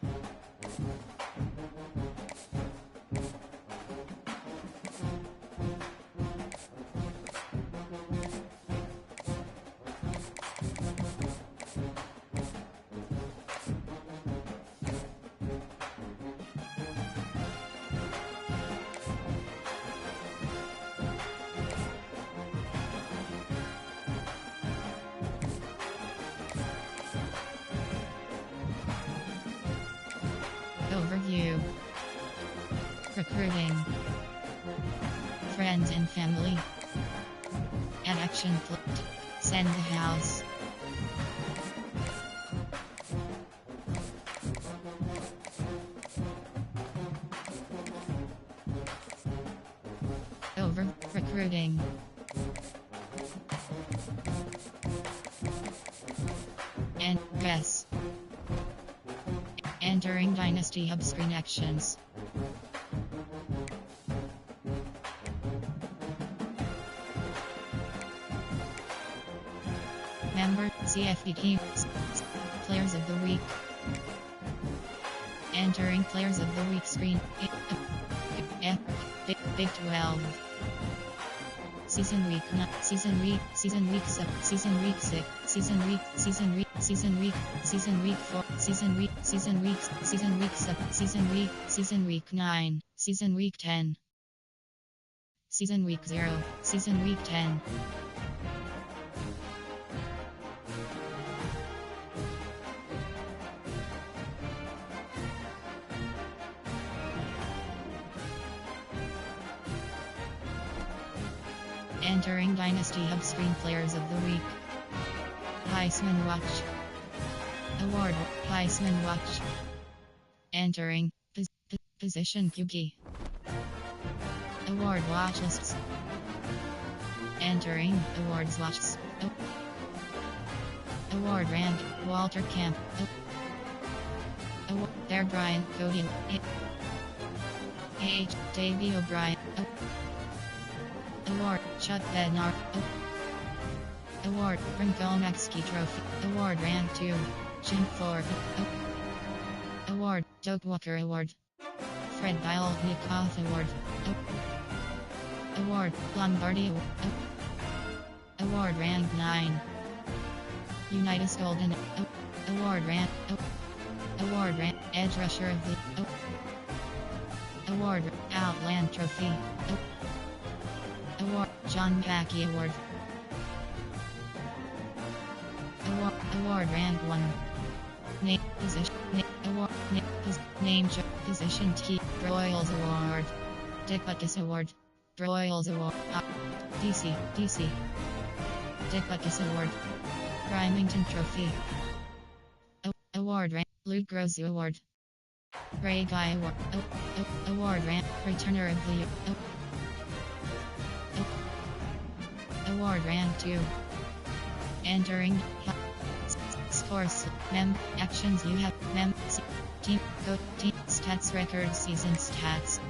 Overview. Recruiting. Friends and family. Add action flipped. Send the house. Recruiting. And guess. Entering Dynasty Hub screen actions. Member CFD teams. Players of the week. Entering Players of the Week screen. Big 12. Season week 9, season week 7, season week 6, season week 4, season week 7, season week 7, season week 9, season week 10, season week 0, season week 10. Entering Dynasty Hub screen Players of the Week. Heisman Watch. Award Heisman Watch. Entering Position QB. Award Watch Lists. Entering Awards Watches. Award Rank Walter Camp. Award Bear Bryant Cody. H. Davey O'Brien. Award Chuck Bednar. Award Brinkomaxki Trophy. Award Rank 2 Jim Ford. Award Doak Walker Award. Fred Bielnikoff Award. Award Lombardi Award. Award Rank 9 Unitas Golden. Award Rank. Award Rank Edge Rusher of the Award Outland Trophy. Award John Packey Award. Award Rank 1 Name Position Award Name Position T Broyles Award Dick Butkus Award Broyles Award DC Dick Butkus Award Rymington Trophy Award Rank Luke Grozu Award Ray Guy Award Award Rank Returner of the Year Award Rank 2 Entering Scores Mem Actions you have Mem Team Code Team Stats Record Season Stats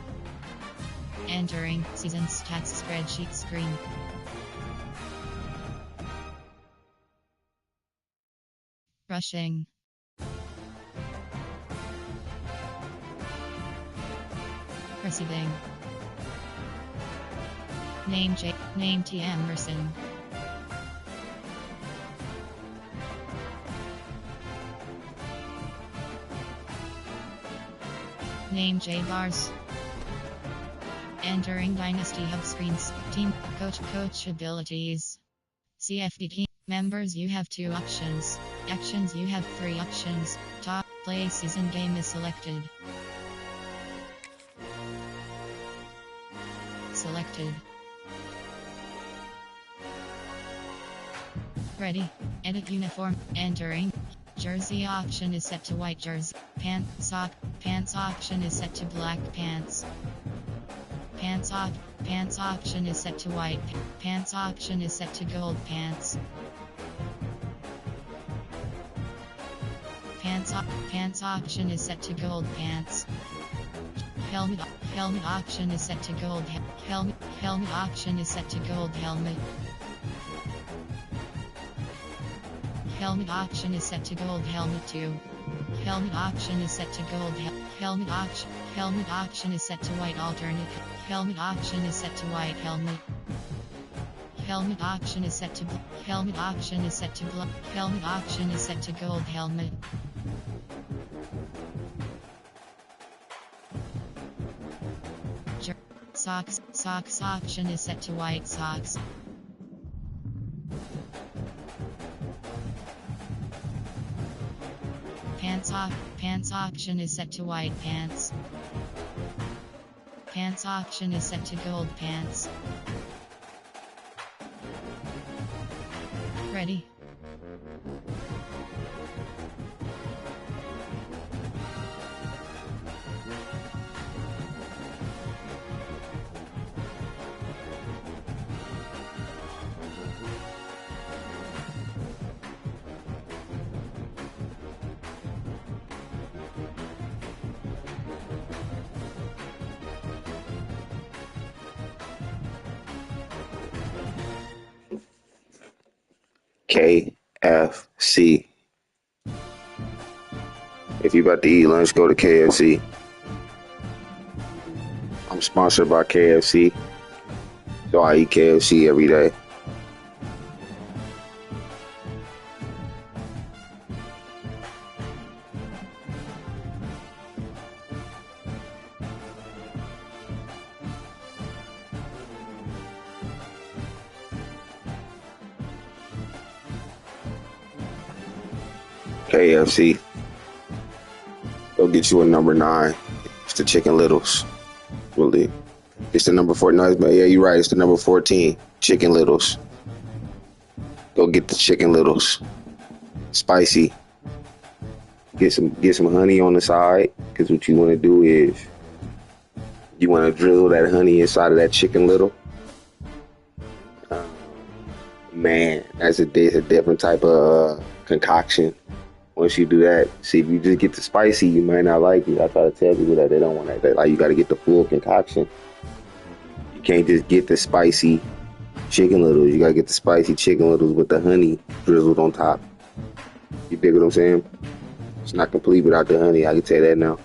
Entering Season Stats Spreadsheet screen Rushing Receiving Name T. Emerson Name J. Bars Entering Dynasty Hub screens Team Coach abilities CFDT. Members, you have 2 options. Actions, you have 3 options. Top play season game is selected. Selected. Ready. Edit uniform. Entering. Jersey option is set to white jersey. Pants option is set to black pants. Pants option is set to white. Pants option is set to gold pants. Pants option is set to gold pants. Helmet option is set to gold. Helmet option is set to gold helmet. Helmet option is set to gold helmet 2. Helmet option is set to gold. Helmet option is set to white alternate. Helmet option is set to white helmet. Helmet option is set to helmet option is set to helmet option is set to gold helmet. Socks option is set to white socks. Pants option is set to white pants. Pants option is set to gold pants. Ready. KFC. If you about to eat lunch, go to KFC. I'm sponsored by KFC, so I eat KFC every day. KFC. Go get you a number 9. It's the Chicken Littles. Really. It's the number 4. No, yeah, you're right. It's the number 14. Chicken Littles. Go get the Chicken Littles. Spicy. Get some honey on the side. Because what you want to do is you want to drizzle that honey inside of that Chicken Little. Man, that's a different type of concoction. Once you do that, see, if you just get the spicy, you might not like it. I try to tell people that they don't want that. Like, you got to get the full concoction. You can't just get the spicy Chicken Littles. You got to get the spicy Chicken Littles with the honey drizzled on top. You dig what I'm saying? It's not complete without the honey. I can tell you that now.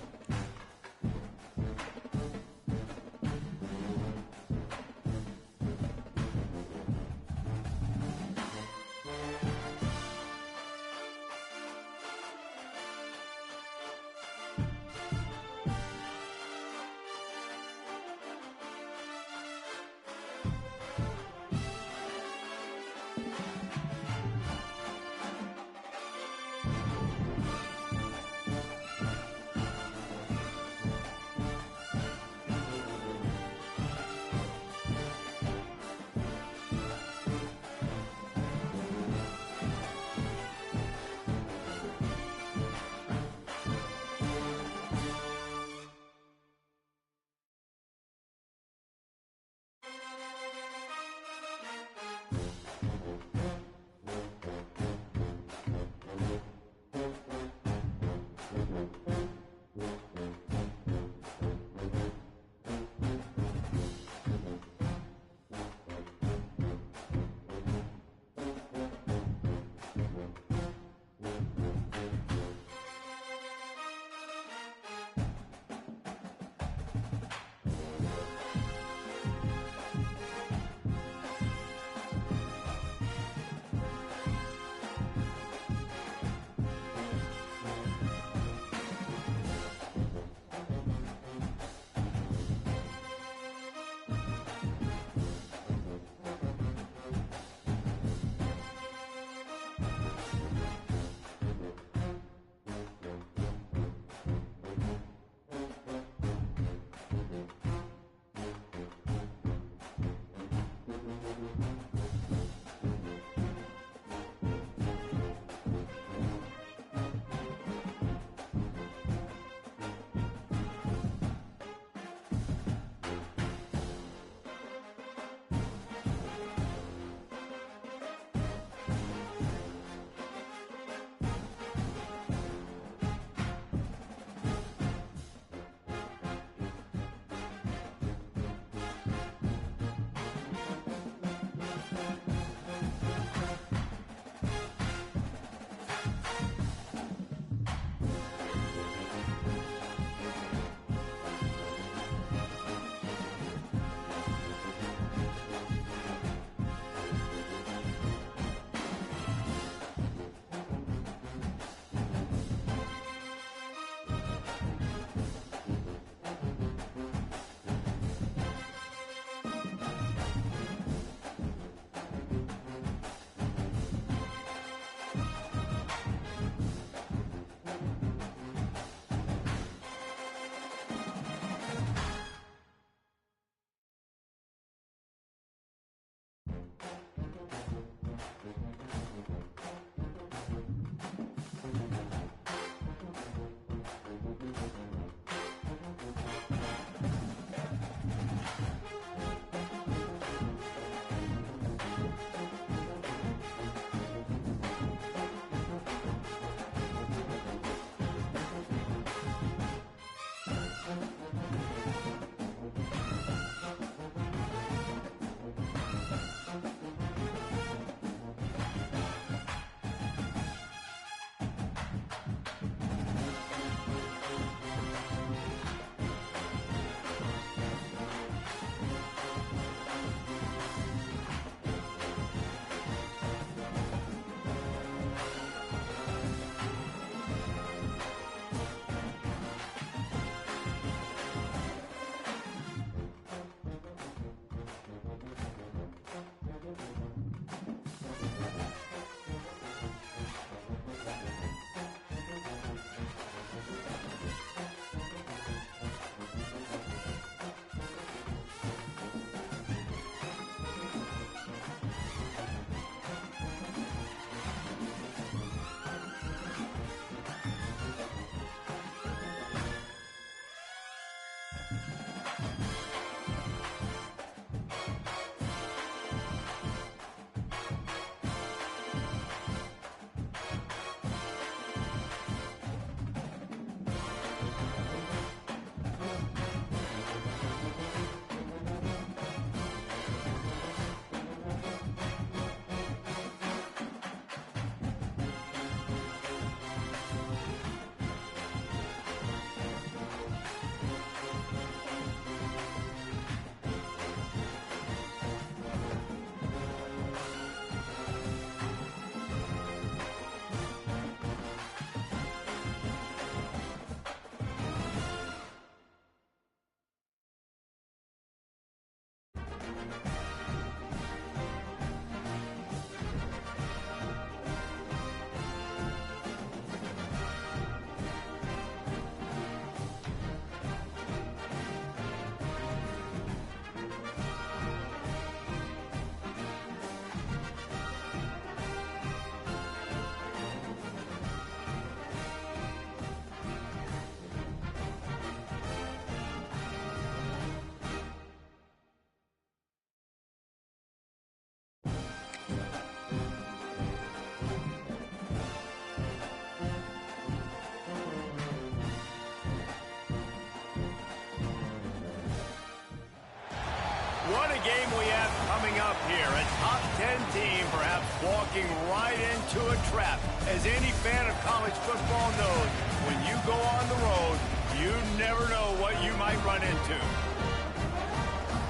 What a game we have coming up here. A top 10 team perhaps walking right into a trap. As any fan of college football knows, when you go on the road, you never know what you might run into.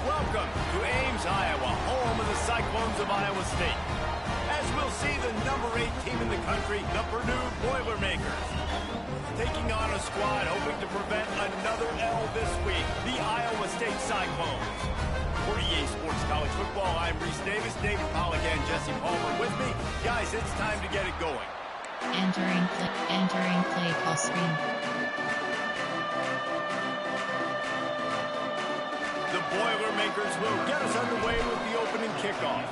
Welcome to Ames, Iowa, home of the Cyclones of Iowa State. As we'll see the number 8 team in the country, the Purdue Boilermakers, taking on a squad hoping to prevent another L this week, the Iowa State Cyclones. For EA Sports College Football, I'm Reese Davis, David Pollack, and Jesse Palmer with me. Guys, it's time to get it going. Entering play call screen. The Boilermakers will get us underway with the opening kickoff.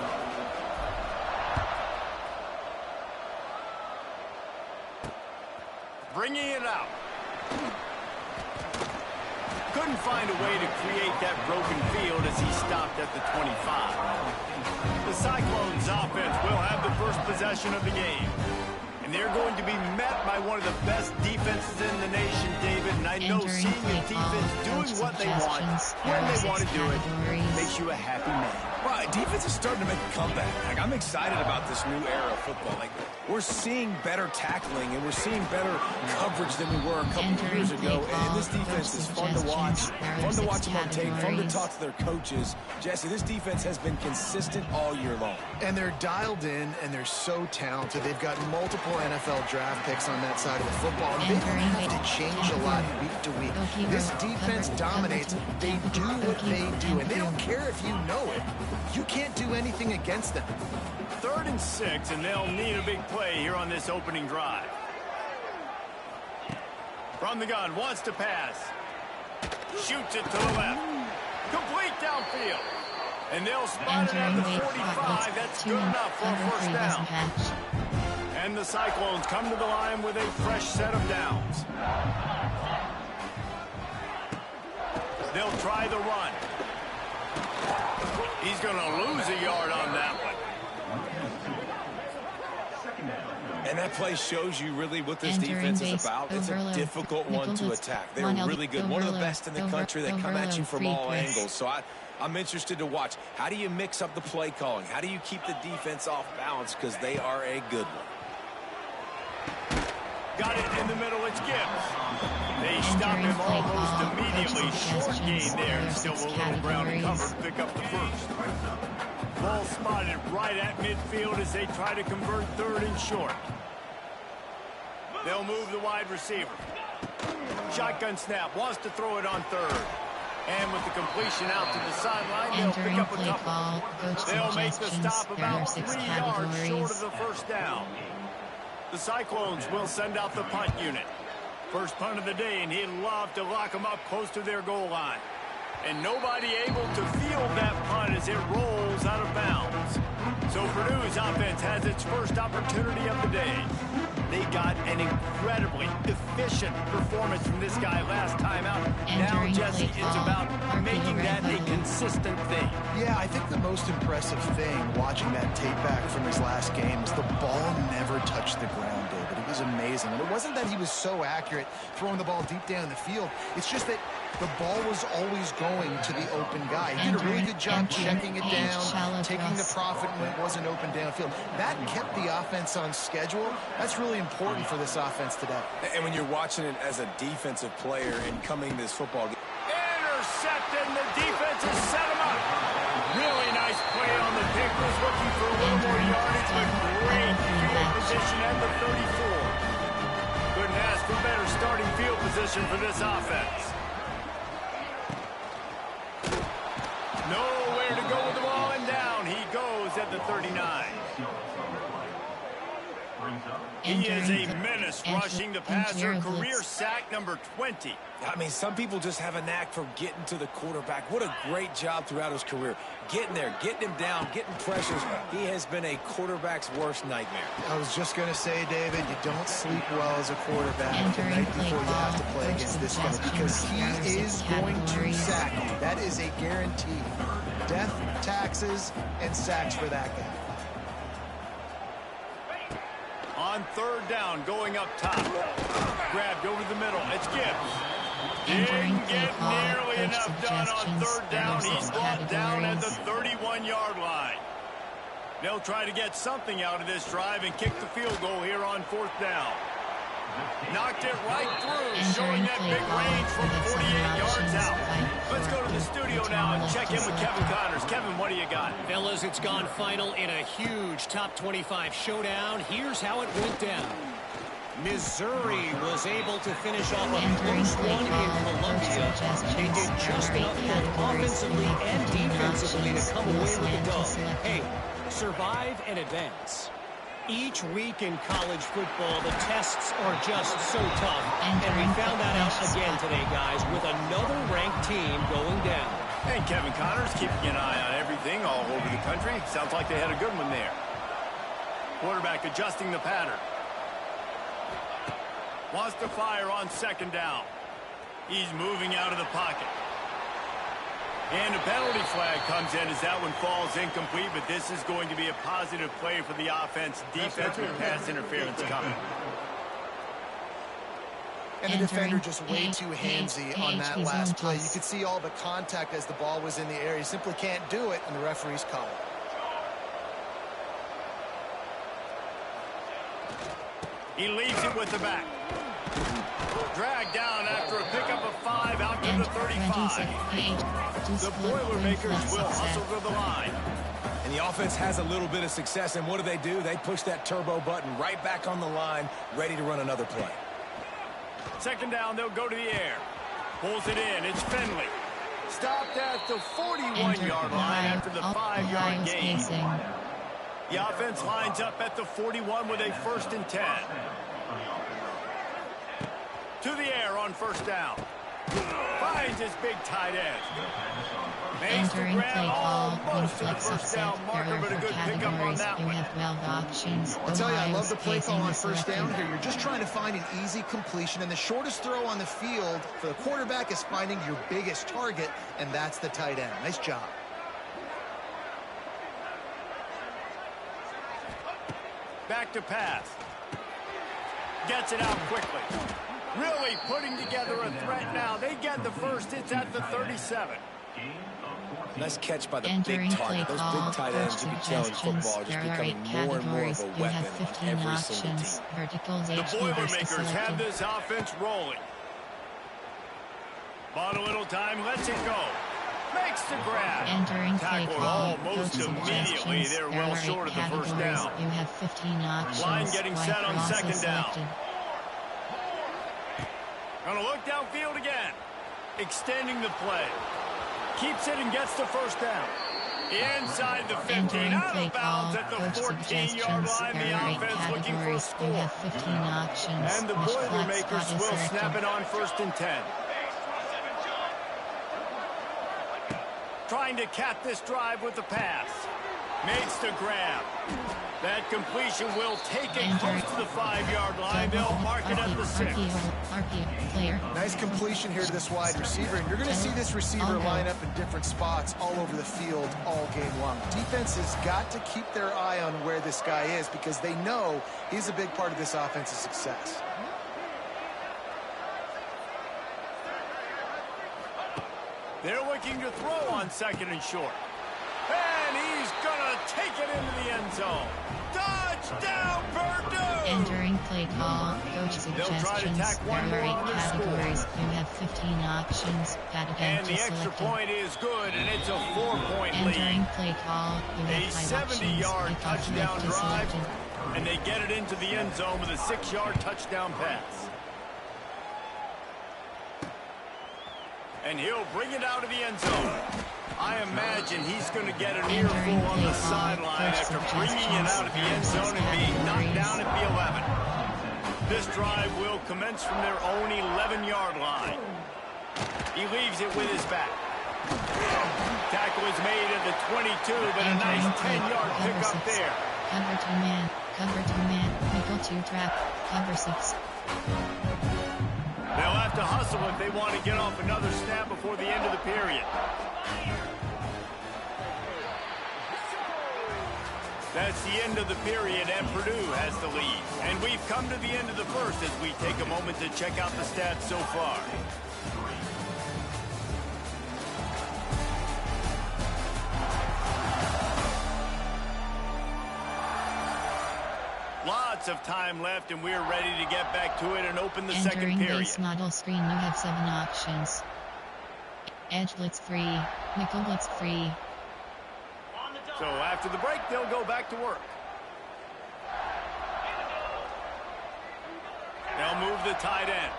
Bringing it out. Couldn't find a way to create that broken field as he stopped at the 25. The Cyclones offense will have the first possession of the game. And they're going to be met by one of the best defenses in the nation, David. And I know seeing a defense doing what they want, when they want to do it, makes you a happy man. Well, defense is starting to make a comeback. Like, I'm excited about this new era of football. Like, we're seeing better tackling and we're seeing better coverage than we were a couple of years ago. And this defense is fun to watch. Fun to watch them on tape. Fun to talk to their coaches. Jesse, this defense has been consistent all year long. And they're dialed in and they're so talented. They've got multiple NFL draft picks on that side of the football. And they don't have to change a lot week to week. This defense dominates. They do what they do. And they don't care if you know it. You can't do anything against them. 3rd and 6, and they'll need a big play here on this opening drive. From the gun, wants to pass. Shoots it to the left. Complete downfield. And they'll spot it at the 45. That's good enough for a first down. And the Cyclones come to the line with a fresh set of downs. They'll try the run. He's going to lose a yard on that one. And that play shows you really what this defense is about. It's a difficult one to attack. They're really good. One of the best in the country. They come at you from all angles. So I'm interested to watch. How do you mix up the play calling? How do you keep the defense off balance? Because they are a good one. Got it in the middle. It's Gibbs. They stop him almost immediately. Short gain there. Still a little ground to cover to pick up the first. Ball spotted right at midfield as they try to convert 3rd and short. They'll move the wide receiver. Shotgun snap. Wants to throw it on 3rd. And with the completion out to the sideline, they'll pick up a couple. They'll make the stop about 3 yards short of the first down. The Cyclones will send out the punt unit. First punt of the day, and he'd love to lock them up close to their goal line. And nobody able to field that punt as it rolls out of bounds. So Purdue's offense has its first opportunity of the day. They got an incredibly efficient performance from this guy last time out. Now, Jesse, it's about making that a consistent thing. Yeah, I think the most impressive thing watching that tape back from his last game is the ball never touched the ground, David. It was amazing. And it wasn't that he was so accurate throwing the ball deep down the field. It's just that the ball was always going to the open guy. He did a really good job checking it down, taking the profit when it wasn't open downfield. That kept the offense on schedule. That's really important for this offense today. And when you're watching it as a defensive player and coming this football game. Intercepted, and the defense has set him up. Really nice play on the pick. Was looking for a little more yardage, but great field position at the 34. Couldn't ask for better starting field position for this offense. No way Nowhere to go with the ball, and down he goes at the 39. He is a menace rushing the passer, career sack number 20. I mean, some people just have a knack for getting to the quarterback. What a great job throughout his career. Getting there, getting him down, getting pressures. He has been a quarterback's worst nightmare. I was just going to say, David, you don't sleep well as a quarterback the night before you have to play against this guy because he is going to sack you. That is a guarantee. Death, taxes, and sacks for that guy. On third down, going up top. Grabbed over the middle. It's Gibbs. Didn't get nearly enough done on third down. He's brought down at the 31-yard line. They'll try to get something out of this drive and kick the field goal here on fourth down. Knocked it right through, showing that big range from 48 yards out. Let's go to the studio now and check in with Kevin Connors. Kevin, what do you got? Fellas, it's gone final in a huge top 25 showdown. Here's how it went down. Missouri was able to finish off a close one in Columbia. They did just enough both offensively and defensively to come away with the dub. Hey, survive and advance. Each week in college football, the tests are just so tough. And we found that out again today, guys, with another ranked team going down. And Kevin Connors keeping an eye on everything all over the country. Sounds like they had a good one there. Quarterback adjusting the pattern. Wants to fire on second down. He's moving out of the pocket. And a penalty flag comes in as that one falls incomplete, but this is going to be a positive play for the offense. Defense with pass interference coming. And the defender just way too handsy on that last play. You could see all the contact as the ball was in the air. You simply can't do it, and the referees call it. He leaves it with the back. Dragged down after a pickup of 5 out to the 35. The Boilermakers will hustle to the line. And the offense has a little bit of success, and what do? They push that turbo button right back on the line, ready to run another play. Second down, they'll go to the air. Pulls it in. It's Finley. Stopped at the 41-yard line after the 5-yard gain. The offense lines up at the 41 with a 1st and 10. To the air on first down. Finds his big tight end. Makes the grab almost to the first down marker, but a good pickup on that one. I'll tell you, I love the play call on first down here. You're just trying to find an easy completion, and the shortest throw on the field for the quarterback is finding your biggest target, and that's the tight end. Nice job. Back to pass. Gets it out quickly. Really putting together a threat now. They get the first. It's at the 37. Nice catch by the big target. Those big tight ends, you can tell in football, are just becoming more and more of a weapon on every single team. The Boilermakers have this offense rolling. Bought a little time, lets it go. Makes the grab. Tackled almost immediately. They're well short of the first down. You have 15 options. Line getting set on second down. Gonna look downfield again. Extending the play. Keeps it and gets the first down. Inside the 15, out of bounds at the 14-yard line. The offense looking for a score. You have 15 options. And the Boilermakers will snap it on 1st and 10. Trying to cap this drive with the pass. Makes the grab. That completion will take it close to the 5-yard line. They'll mark it at the 6. Nice completion here to this wide receiver, and you're going to see this receiver line up in different spots all over the field all game long. Defense has got to keep their eye on where this guy is because they know he's a big part of this offense's success. They're looking to throw on 2nd and short. And he's going to take it into the end zone. Touchdown, Purdue! Entering play call, coach suggestions. There are 8 categories. You have 15 options. And the extra point is good, and it's a 4-point lead. Entering play call, you have 5 options. A 70-yard touchdown drive, and they get it into the end zone with a 6-yard touchdown pass. And he'll bring it out of the end zone. I am imagine he's going to get an earful on the sideline after bringing it out of the end zone and being knocked down at the 11. This drive will commence from their own 11-yard line. He leaves it with his back. Tackle is made at the 22, but a nice 10-yard pickup there. Cover 2 man, cover 2 man, nickel 2 trap, cover 6. They'll have to hustle if they want to get off another snap before the end of the period. That's the end of the period, and Purdue has the lead. And we've come to the end of the first as we take a moment to check out the stats so far. Lots of time left, and we're ready to get back to it and open the second period. Entering base model screen, you have 7 options. Edge blitz free, nickel blitz free. So after the break, they'll go back to work. They'll move the tight end.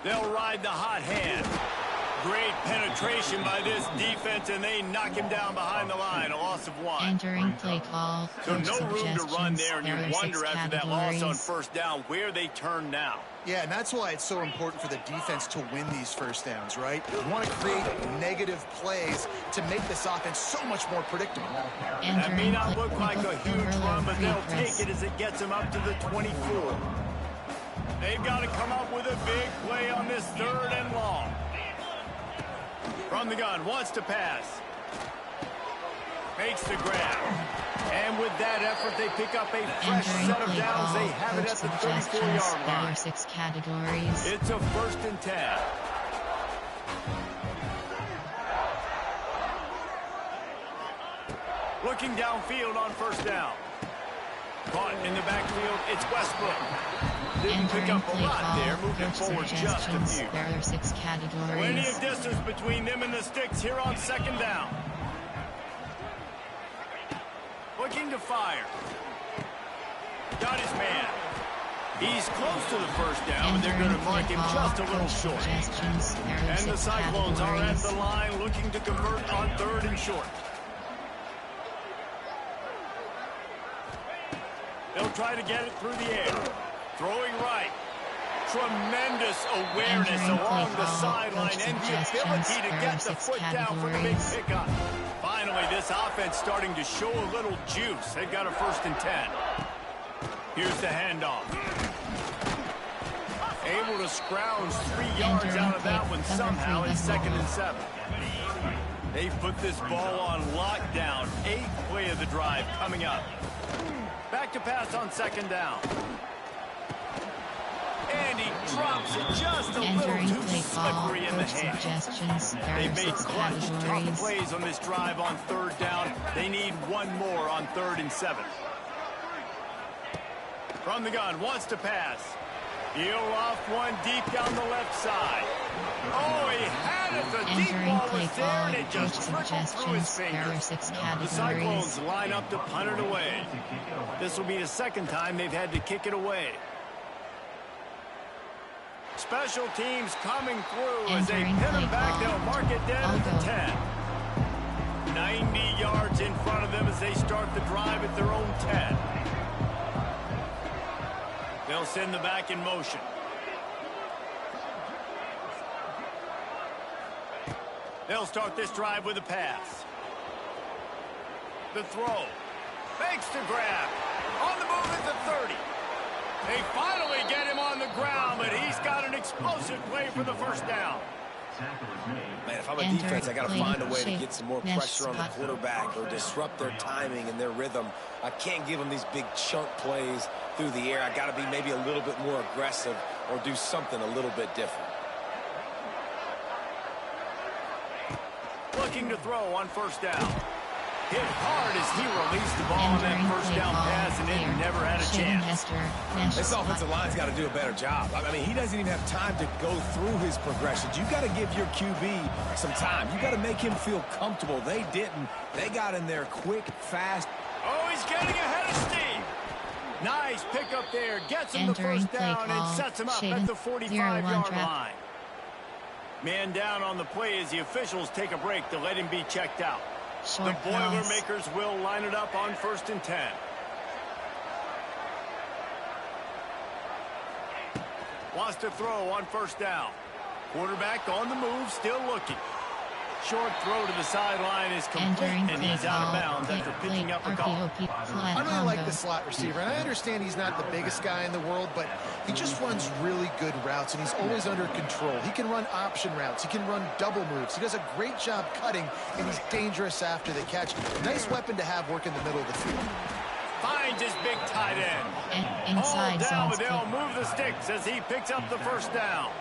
They'll ride the hot hand. Great penetration by this defense, and they knock him down behind the line. A loss of 1. Entering play call. So no room to run there, and you wonder after that loss on first down where they turn now. Yeah, and that's why it's so important for the defense to win these first downs, right? You want to create negative plays to make this offense so much more predictable. That may not look like a huge run, but they'll take it as it gets them up to the 24. They've got to come up with a big play on this 3rd and long. From the gun, wants to pass. Makes the grab. And with that effort, they pick up a fresh set of downs. They have it at the 34-yard line. There are 6 categories. It's a 1st and 10. Looking downfield on first down. Caught in the backfield, it's Westbrook. Didn't pick up a lot there, moving forward just a few. There are 6 categories. Plenty of distance between them and the sticks here on 2nd down. Looking to fire. Got his man. He's close to the first down, but they're going to mark him just a little short. And the Cyclones are at the line looking to convert on 3rd and short. They'll try to get it through the air. Throwing right. Tremendous awareness along the sideline and the ability to get the foot down for the big pickup. Finally, this offense starting to show a little juice. They've got a 1st and 10. Here's the handoff. Able to scrounge 3 yards out of that one somehow in 2nd and 7. They've put this ball on lockdown. 8th play of the drive coming up. Back to pass on 2nd down. And he drops it just a little too slippery in the hands. They've made clutch, tough plays on this drive on 3rd down. They need 1 more on 3rd and 7. From the gun, wants to pass. He'll off one deep down the left side. Oh, he had it. The deep ball was there, and it just trickled through his fingers. The Cyclones line up to punt it away. This will be the 2nd time they've had to kick it away. Special teams coming through as they pin them back. They'll mark it down at the 10. 90 yards in front of them as they start the drive at their own 10. They'll send the back in motion. They'll start this drive with a pass. The throw. Makes the grab. On the move at the 30. They finally get him on the ground, but he's got an explosive play for the 1st down. Man, if I'm a defense, I got to find a way to get some more pressure on the quarterback or disrupt their timing and their rhythm. I can't give them these big chunk plays through the air. I got to be maybe a little bit more aggressive or do something a little bit different. Looking to throw on 1st down. Hit hard as he released the ball on that 1st down pass, and it never had a chance. This offensive line's got to do a better job. I mean, he doesn't even have time to go through his progressions. You got to give your QB some time. You got to make him feel comfortable. They didn't. They got in there quick, fast. Oh, he's getting ahead of steam. Nice pickup there. Gets him the 1st down and sets him up at the 45-yard line. Man down on the play as the officials take a break to let him be checked out. Short the Boilermakers will line it up on 1st and 10. Wants to throw on 1st down. Quarterback on the move, still looking. Short throw to the sideline is complete, and he's out of bounds after picking up a call. I really like the slot receiver, and I understand he's not the biggest guy in the world, but he just runs really good routes, and he's always under control. He can run option routes. He can run double moves. He does a great job cutting, and he's dangerous after the catch. Nice weapon to have work in the middle of the field. Finds his big tight end. And inside down, but they'll move the sticks as he picks up the 1st down.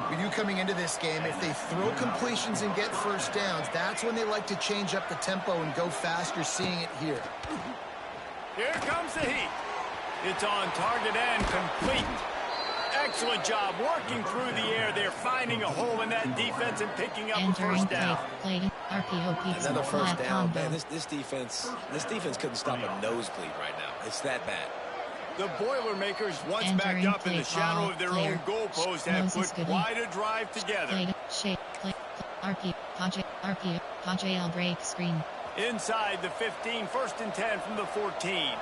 For you coming into this game, if they throw completions and get 1st downs, that's when they like to change up the tempo and go fast. You're seeing it here. Here comes the heat. It's on target and complete. Excellent job working through the air. They're finding a hole in that defense and picking up a 1st down. Another 1st down. Man, this defense couldn't stop a nosebleed right now. It's that bad. The Boilermakers, once backed up in the shadow of their own goalpost, have put quite a drive together. Break screen. Inside the 15, 1st and 10 from the 14.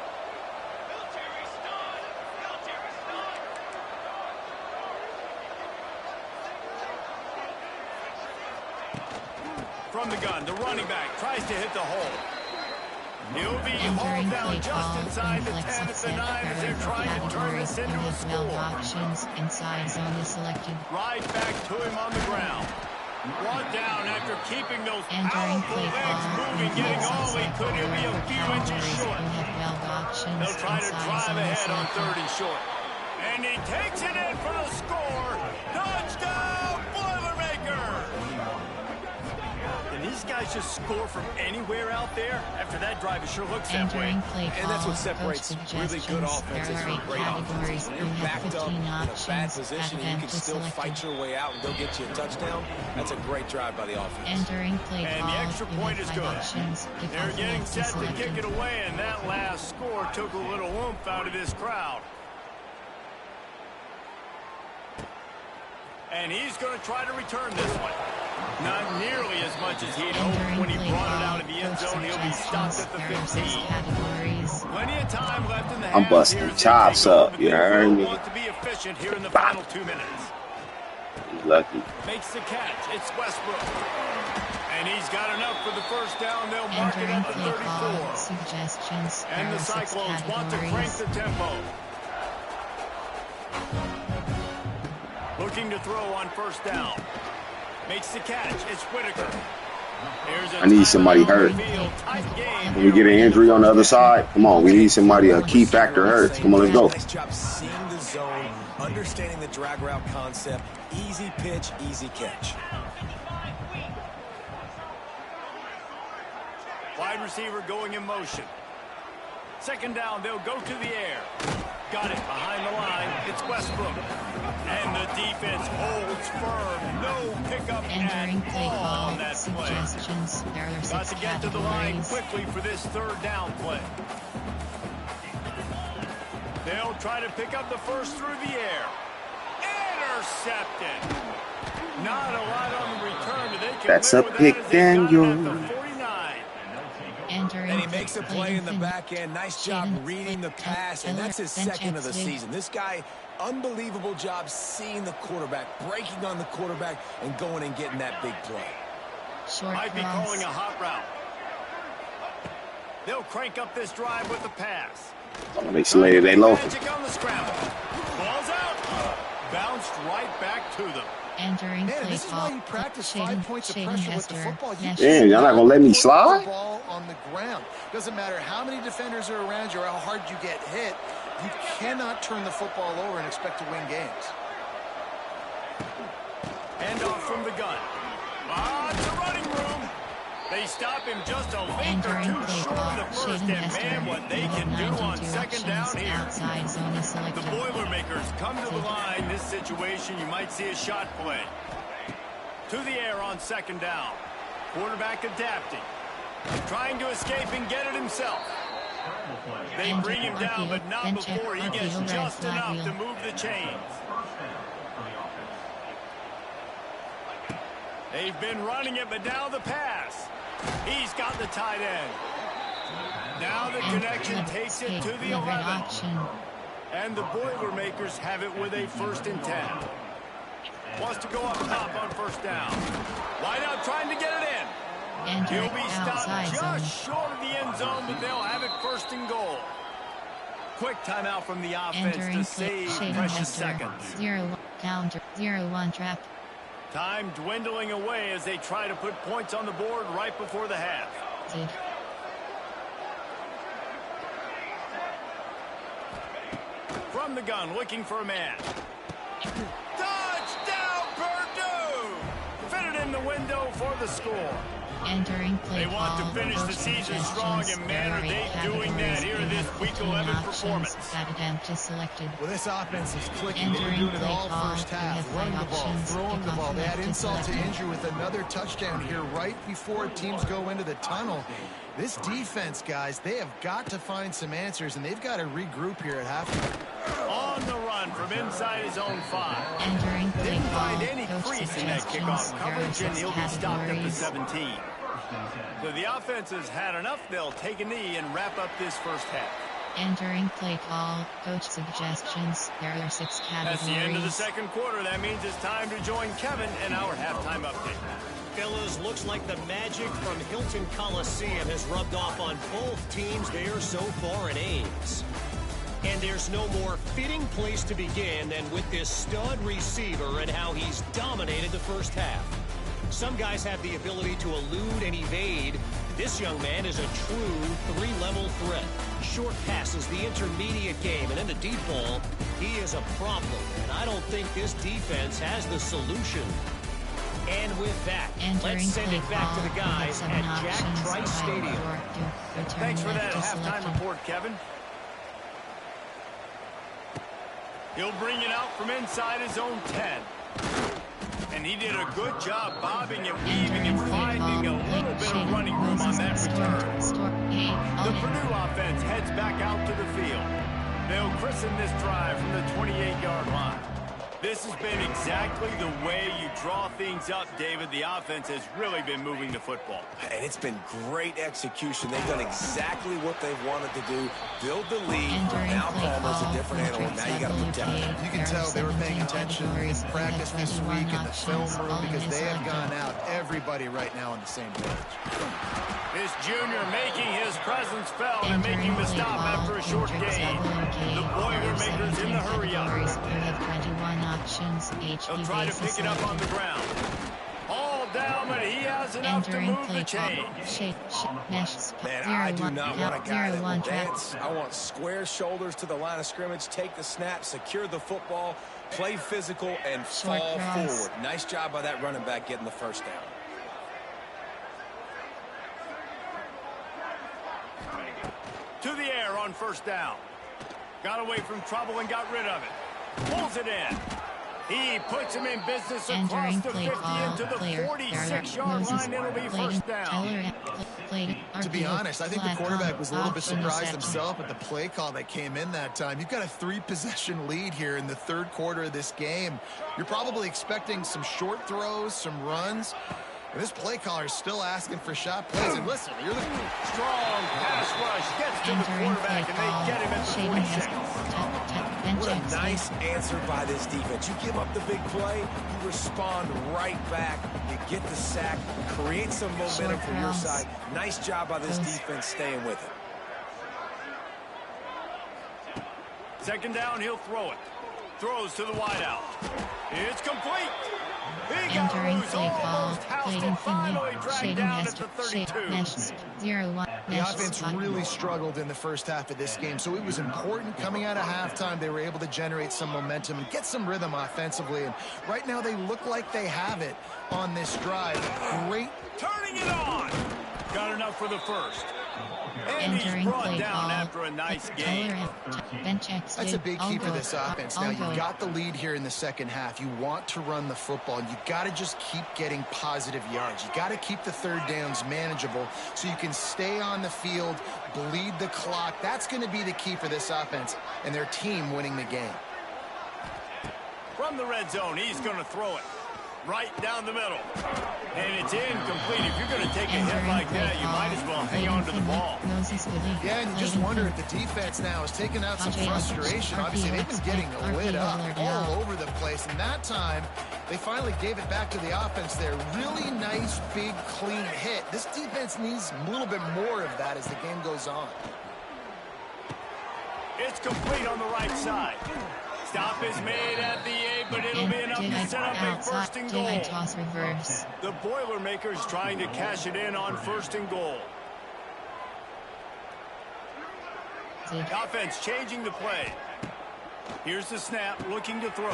From the gun, the running back tries to hit the hole. He'll be hauled down just inside the 10 at the 9 as they're trying to turn this into a score. Options inside zone is selected. Right back to him on the ground. Brought down after keeping those powerful legs moving, getting all he could. He'll be a few inches short. They'll try to drive ahead on 3rd and short. And he takes it in for the score. Touchdown, Boilermakers! These guys just score from anywhere out there. After that drive, it sure looks that way. And that's what separates really good offenses from great offenses. When you're backed up in a bad position and you can still fight your way out and go get you a touchdown, that's a great drive by the offense. And the extra point is good. They're getting set to kick it away, and that last score took a little oomph out of this crowd. And he's going to try to return this one. Not nearly as much as he'd hoped. When he brought it out of the end zone, he'll be stopped at the 15. Plenty of time left in the half. I'm busting chops up, you heard me? Want to be efficient here in the final 2 minutes. He's lucky. Makes the catch. It's Westbrook. And he's got enough for the 1st down. They'll mark it at the 34. And the Cyclones want to crank the tempo. Looking to throw on 1st down. Makes the catch. It's Whitaker. I need somebody hurt. Can we get an injury on the other side? Come on, we need somebody, a key factor hurt. Come on, let's go. Nice job seeing the zone, understanding the drag route concept. Easy pitch, easy catch. Wide receiver going in motion. 2nd down, they'll go to the air. Got it behind the line. It's Westbrook. And the defense holds firm. No pickup at all on that play. Got to get to the line quickly for this 3rd down play. They'll try to pick up the 1st through the air. Intercepted. Not a lot on the return, but they can That's a pick, Daniel. And he makes a play in the back end. Nice job reading the pass, and that's his 2nd of the season. This guy, unbelievable job seeing the quarterback, breaking on the quarterback, and going and getting that big play. Might be calling a hot route. They'll crank up this drive with the pass. They low. Ball's out. Bounced right back to them. Entering Man, this is why you practice 5 points of pressure with the football. Damn, y'all not gonna let me slide? Ball on the ground. Doesn't matter how many defenders are around you or how hard you get hit. You cannot turn the football over and expect to win games. Hand off from the gun. It's a running room. They stop him just a length or two short of the 1st, and man, what they can do on 2nd down here. The Boilermakers come to the line. This situation, you might see a shot play. To the air on 2nd down. Quarterback adapting. Trying to escape and get it himself. They bring him down, but not before he gets just enough to move the chains. They've been running it, but now the pass. He's got the tight end. Now the connection takes it to the 11. And the Boilermakers have it with a 1st and 10. Wants to go up top on 1st down. Wide out trying to get it in. He'll be stopped just short of the end zone, but they'll have it 1st and goal. Quick timeout from the offense to save precious seconds. 0-1 trap. Time dwindling away as they try to put points on the board right before the half. From the gun, looking for a man. Touchdown, Purdue! Fitted in the window for the score. Entering play. They want to finish the season strong, and man, are they doing that here in this Week 11 performance. Well, this offense is clicking. They've been doing it all first half. Running the ball, throwing the ball. They had insult to injury with another touchdown here right before teams go into the tunnel. This defense, guys, they have got to find some answers, and they've got to regroup here at halftime. On the run from inside his own 5. Didn't find any crease in that kickoff coverage, and he'll be stopped at the 17. So the offense has had enough. They'll take a knee and wrap up this first half. Entering play call, coach suggestions. There are 6 categories. That's the end of the second quarter. That means it's time to join Kevin in our halftime update. Fellas, looks like the magic from Hilton Coliseum has rubbed off on both teams there so far in Ames. And there's no more fitting place to begin than with this stud receiver and how he's dominated the first half. Some guys have the ability to elude and evade. This young man is a true 3-level threat. Short passes, the intermediate game, and in the deep ball, he is a problem. And I don't think this defense has the solution. And with that, let's send it back to the guys at Jack Trice Stadium. Thanks for that halftime report, Kevin. He'll bring it out from inside his own 10. And he did a good job bobbing and weaving and finding a little bit of running room on that return. The Purdue offense heads back out to the field. They'll christen this drive from the 28-yard line. This has been exactly the way you draw things up, David. The offense has really been moving the football. And it's been great execution. They've done exactly what they've wanted to do. Build the lead. Now Palmer's a different animal. Now you got to protect him. You can tell they were paying attention in practice this week in the film room because they have gone out. Everybody right now on the same page. This junior making his presence felt and making the stop after a short gain. The Boilermakers in the hurry-up. He'll try to pick it up on the ground. All down, but he has enough to move the chains. Man, I do not want a guy that will dance. I want square shoulders to the line of scrimmage, take the snap, secure the football, play physical, and fall forward. Nice job by that running back getting the first down. To the air on 1st down. Got away from trouble and got rid of it. Pulls it in. He puts him in business across the 50 into the 46-yard line. It'll be 1st down. To be honest, I think the quarterback was a little bit surprised himself at the play call that came in that time. You've got a 3-possession lead here in the 3rd quarter of this game. You're probably expecting some short throws, some runs. And this play caller is still asking for shot plays. And listen, you're the strong pass rush gets to the quarterback, and they get him at the 46. What a nice answer by this defense. You give up the big play, you respond right back, you get the sack, create some momentum for your side. Nice job by this defense staying with it. 2nd down, he'll throw it. Throws to the wideout. It's complete. He got loose, almost housed and finally dragged down at the 32. The offense really struggled in the first half of this game, so it was important coming out of halftime. They were able to generate some momentum and get some rhythm offensively, and right now they look like they have it on this drive. Great. Turning it on. Got enough for the first. And he's brought down after a nice game. That's a big key for this offense. Now, you've got the lead here in the second half. You want to run the football, and you've got to just keep getting positive yards. You've got to keep the 3rd downs manageable so you can stay on the field, bleed the clock. That's going to be the key for this offense and their team winning the game. From the red zone, he's going to throw it right down the middle. And it's incomplete. If you're going to take a hit like that, you might as well hang on to the ball. Yeah, and you just wonder if the defense now has taken out some frustration. Obviously, they've been getting lit up all over the place. And that time, they finally gave it back to the offense there. Really nice, big, clean hit. This defense needs a little bit more of that as the game goes on. It's complete on the right side. Stop is made at the 8, but it'll be enough to set up a first and goal. Toss reverse. The Boilermakers trying to cash it in on first and goal. The offense changing the play. Here's the snap, looking to throw.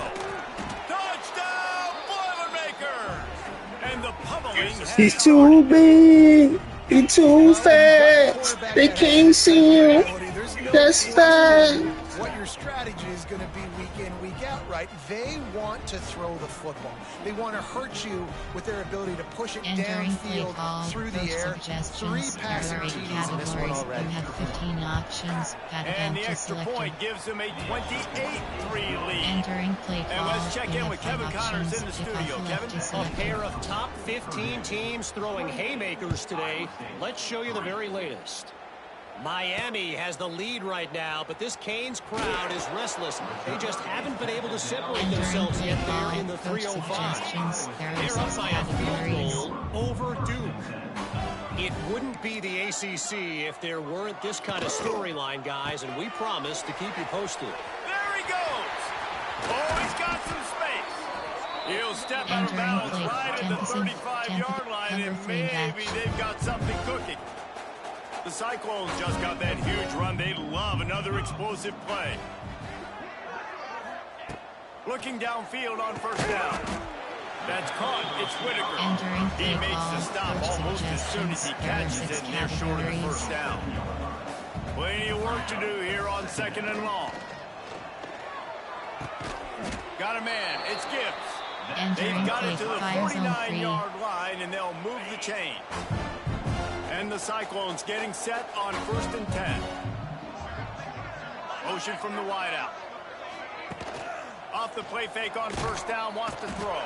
Touchdown, Boilermakers! And the pummeling He's too big. He's too fast. They can't see him. That's fast. What your strategy is going to be week in, week out, right? They want to throw the football. They want to hurt you with their ability to push it downfield, through the air. 3 passing TDs in this one already. You have 15 options. And the extra point gives them a 28-3 lead. Entering play call. And let's check in with Kevin Connors in the studio. Kevin? A pair of top 15 teams throwing haymakers today. Let's show you the very latest. Miami has the lead right now, but this Canes crowd is restless. They just haven't been able to separate themselves yet there in the 305. They're up by a field goal over Duke. It wouldn't be the ACC if there weren't this kind of storyline, guys, and we promise to keep you posted. There he goes. Oh, he's got some space. He'll step out of bounds right at the 35-yard line, and maybe they've got something cooking. The Cyclones just got that huge run. They love another explosive play. Looking downfield on first down. That's caught. It's Whitaker. He makes the stop almost as soon as he catches it, and they're short of the first down. Plenty of work to do here on 2nd and long. Got a man. It's Gibbs. They've got it to the 49-yard line, and they'll move the chain. And the Cyclones getting set on 1st and 10. Motion from the wideout. Off the play fake on first down, wants to throw.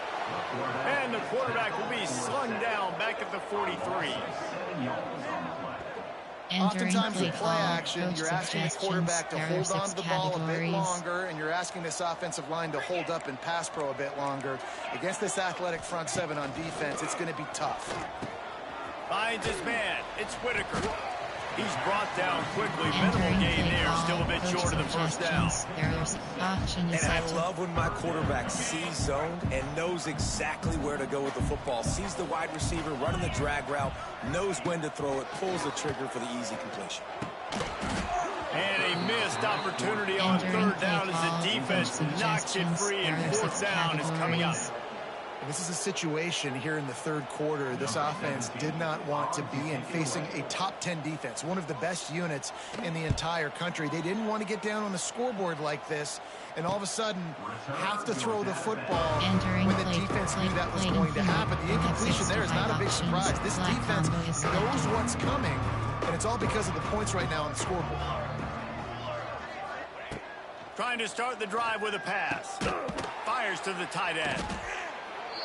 And the quarterback will be slung down back at the 43. Oftentimes with play action, you're asking the quarterback to hold on to the ball a bit longer, and you're asking this offensive line to hold up and pass pro a bit longer. Against this athletic front 7 on defense, it's going to be tough. Finds his man. It's Whitaker. He's brought down quickly. Minimal gain there. Still a bit short of the first down. And I love when my quarterback sees zoned and knows exactly where to go with the football. Sees the wide receiver running the drag route, knows when to throw it, pulls the trigger for the easy completion. And a missed opportunity on 3rd down as the defense knocks it free, and 4th down is coming up. This is a situation here in the 3rd quarter this offense did not want to be in, facing a top 10 defense, one of the best units in the entire country. They didn't want to get down on the scoreboard like this and all of a sudden have to throw the football when the defense knew that was going to happen. The incompletion there is not a big surprise. This defense knows what's coming, and it's all because of the points right now on the scoreboard. Trying to start the drive with a pass. Fires to the tight end.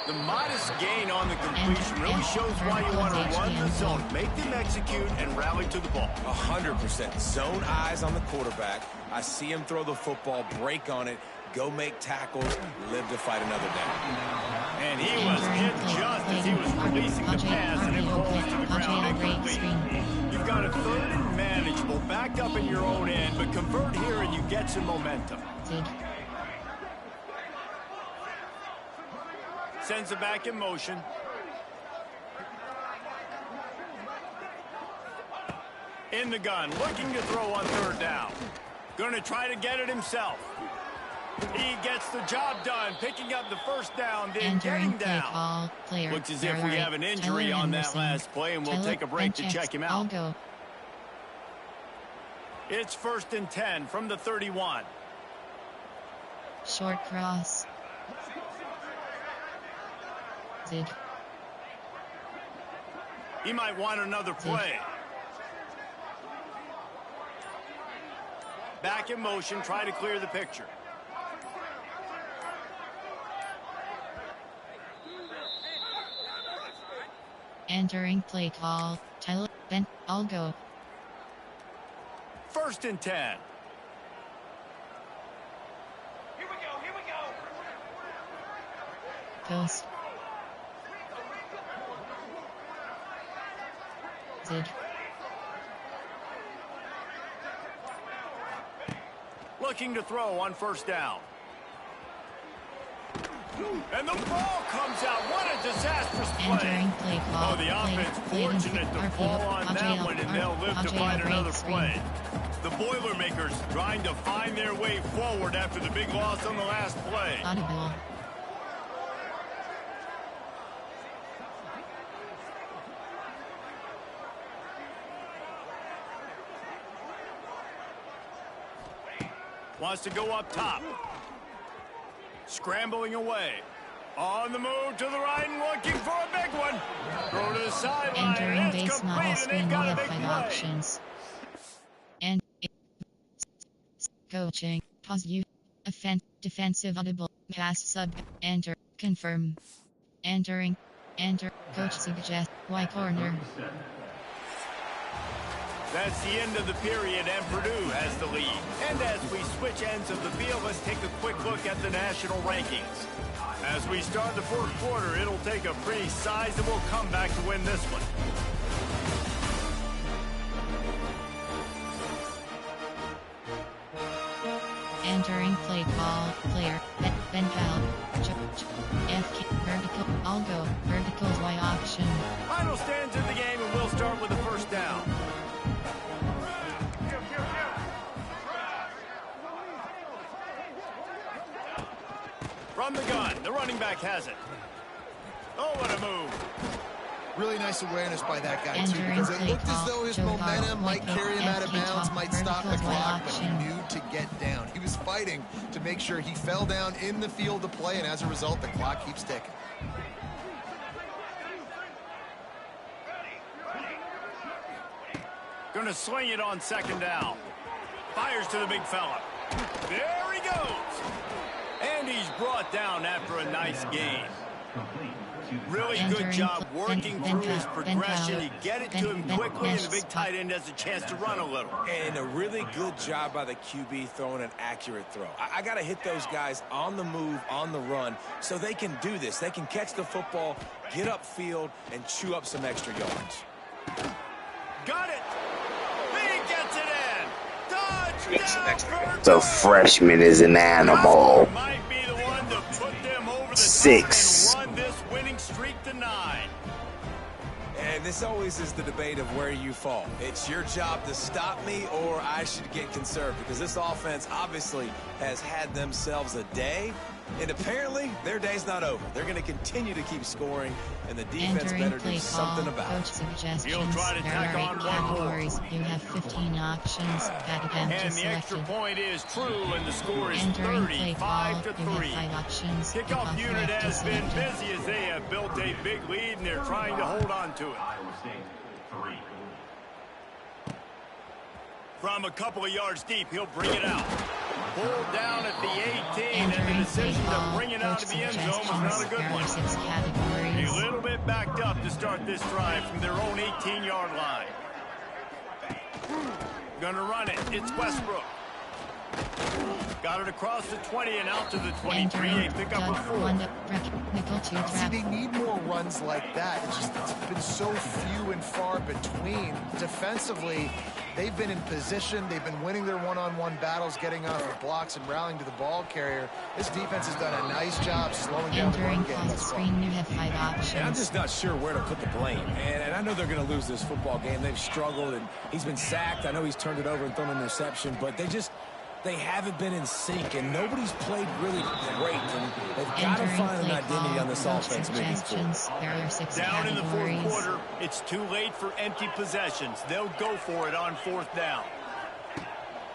The modest gain on the completion really shows why you want to run the zone. Make them execute and rally to the ball. 100%. Zone eyes on the quarterback. I see him throw the football, break on it, go make tackles, live to fight another down. And he was hit just as he was releasing the pass, and it falls to the ground incomplete. You've got a 3rd and manageable, backed up in your own end, but convert here and you get some momentum. Sends it back in motion. In the gun, looking to throw on 3rd down. Going to try to get it himself. He gets the job done, picking up the first down, then getting down. Looks as if we have an injury on that last play, and we'll take a break to check him out. It's 1st and 10 from the 31. Short cross. He might want another play. Back in motion, try to clear the picture. Entering play call. Tyler, Ben, I'll go. 1st and 10. Here we go. Ghost. Zid. Looking to throw on 1st down. And the ball comes out. What a disastrous play. Entering play call. Oh, the offense fortunate to fall on that one, and they'll live to find another play. The Boilermakers trying to find their way forward after the big loss on the last play. Audible. Wants to go up top. Scrambling away. On the move to the right and looking for a big one. Throw to the sideline. Entering And it's base complete, model and screen. they've We got a have big 5 play. options. And coaching. Pause you. Defensive audible. Pass sub. Enter. Confirm. Entering. Enter. Coach suggest. Y corner. That's the end of the period, and Purdue has the lead. And as we switch ends of the field, let's take a quick look at the national rankings. As we start the 4th quarter, it'll take a pretty sizable comeback to win this one. Entering play call. Player. Ben Cal. FK. Vertical. I'll go. Verticals Y option. Final stands in the game, and we'll start with the 1st down. From the gun, the running back has it. Oh, what a move. Really nice awareness by that guy, too, Entering because it play looked as call. though his Joe momentum Hart, might White carry him out of FK bounds, top, might stop the verticals, Y clock, but he option. knew to get down. He was fighting to make sure he fell down in the field to play, and as a result, the clock keeps ticking. Gonna swing it on 2nd down. Fires to the big fella. There he goes. And he's brought down after a nice gain. Really good job working through his progression. You get it to him quickly, and the big tight end has a chance to run a little. And a really good job by the QB throwing an accurate throw. I got to hit those guys on the move, on the run, so they can do this. They can catch the football, get upfield, and chew up some extra yards. Got it. He gets it in. Touchdown. The freshman is an animal. Might be the one to put them over the 6. top and run this winning streak to 9. And this always is the debate of where you fall. It's your job to stop me, or I should get conserved, because this offense obviously has had themselves a day, and apparently their day's not over. They're going to continue to keep scoring, and the defense Entering better play do something call. about Coach it. suggestions. He'll try to There tack are on 8 one more. categories. You have 15 options. That event And is the extra selected. point is true, and the score is Entering play call. 35 to You 3. have 5 options. Kickoff unit left is has been selected. busy as they have built a big lead, and they're trying to hold on to it. From a couple of yards deep, he'll bring it out. Pulled down at the 18, and the Entering play decision to call. bring it out Coach of the end zone was not a suggestions. good There one. are 6 categories. A little bit backed up to start this drive from their own 18-yard line. Gonna run it. It's Westbrook. Got it across the 20 and out to the 23. Entering A pickup of 4. nickel 2 See, trap. they need more runs like that. It's been so few and far between. Defensively, they've been in position. They've been winning their one-on-one battles, getting off of blocks and rallying to the ball carrier. This defense has done a nice job slowing down the Entering run game pause thus far. screen. You have 5 And I'm options. just not sure where to put the blame. And I know they're going to lose this football game. They've struggled, and he's been sacked. I know he's turned it over and thrown an interception, but they haven't been in sync, and nobody's played really great. And they've got to Entering find an play identity call. on this Coach offense moving forward. suggestions. There are 6 Down in the 4th categories. quarter, it's too late for empty possessions. They'll go for it on 4th down.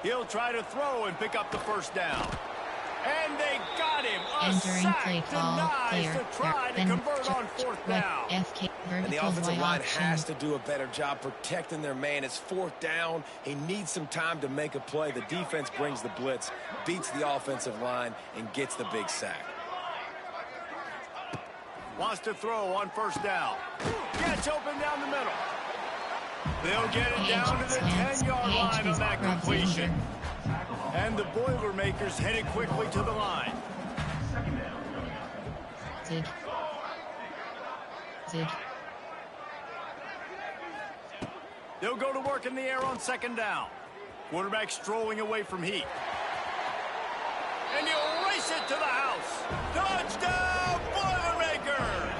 He'll try to throw and pick up the 1st down. And they got him. A Entering sack play call. denies Player. to try to Then convert on 4th down. FK And the verticals offensive Y line option. has to do a better job protecting their man. It's 4th down. He needs some time to make a play. The defense brings the blitz, beats the offensive line, and gets the big sack. Wants to throw on 1st down. Gets open down the middle. They'll get it down to the 10-yard line on that completion. And the Boilermakers headed quickly to the line. They'll go to work in the air on second down. Quarterback strolling away from heat. And he'll race it to the house. Touchdown, Boilermakers!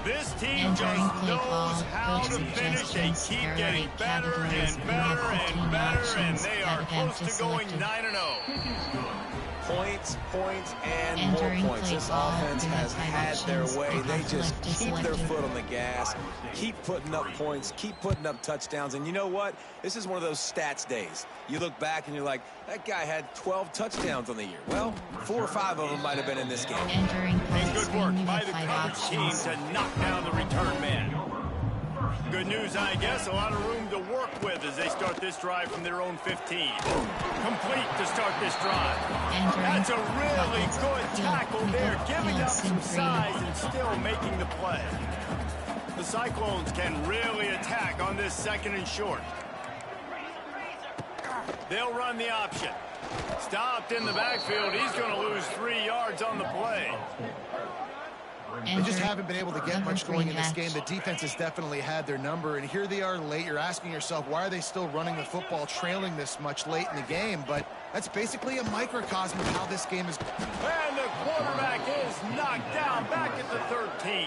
This team just knows how to finish. They keep getting better and better and better, and they are close to going 9-0. Points, and more points. This offense has had their way. They just keep their foot on the gas, keep putting up points, keep putting up touchdowns. And you know what? This is one of those stats days. You look back and you're like, that guy had 12 touchdowns on the year. Well, 4 or 5 of them might have been in this game. And good work by the coverage team to knock down the return man. Good news, I guess. A lot of room to work with as they start this drive from their own 15. Complete to start this drive. That's a really good tackle there, giving up some size and still making the play. The Cyclones can really attack on this 2nd and short. They'll run the option. Stopped in the backfield. He's going to lose 3 yards on the play. They just haven't been able to get much going in this game. The defense has definitely had their number, and here they are late. You're asking yourself, why are they still running the football, trailing this much late in the game? But that's basically a microcosm of how this game is. And the quarterback is knocked down back at the 13.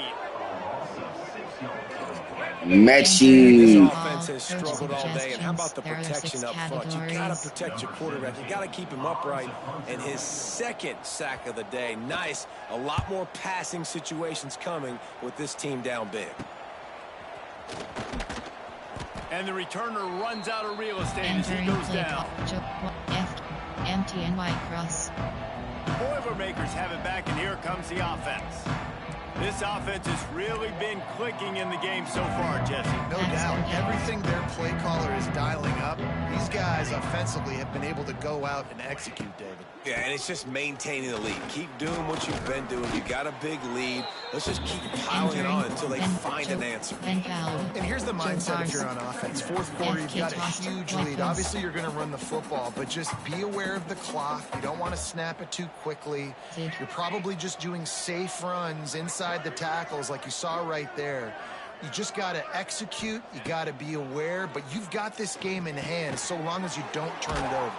Messi. This offense has struggled all day, and how about the protection up front? You got to protect your quarterback. You got to keep him upright. And his 2nd sack of the day, nice. A lot more passing situations coming with this team down big. And the returner runs out of real estate as he goes down. Empty and wide cross. Boilermakers have it back, and here comes the offense. This offense has really been clicking in the game so far, Jesse. No doubt. Everything their play caller is dialing up, these guys offensively have been able to go out and execute, David. Yeah, and it's just maintaining the lead. Keep doing what you've been doing. You got a big lead. Let's just keep piling it on until they find an answer. And here's the mindset if you're on offense. 4th quarter, you've got a huge lead. Obviously, you're going to run the football, but just be aware of the clock. You don't want to snap it too quickly. You're probably just doing safe runs inside the tackles like you saw right there. You just got to execute. You got to be aware, but you've got this game in hand so long as you don't turn it over.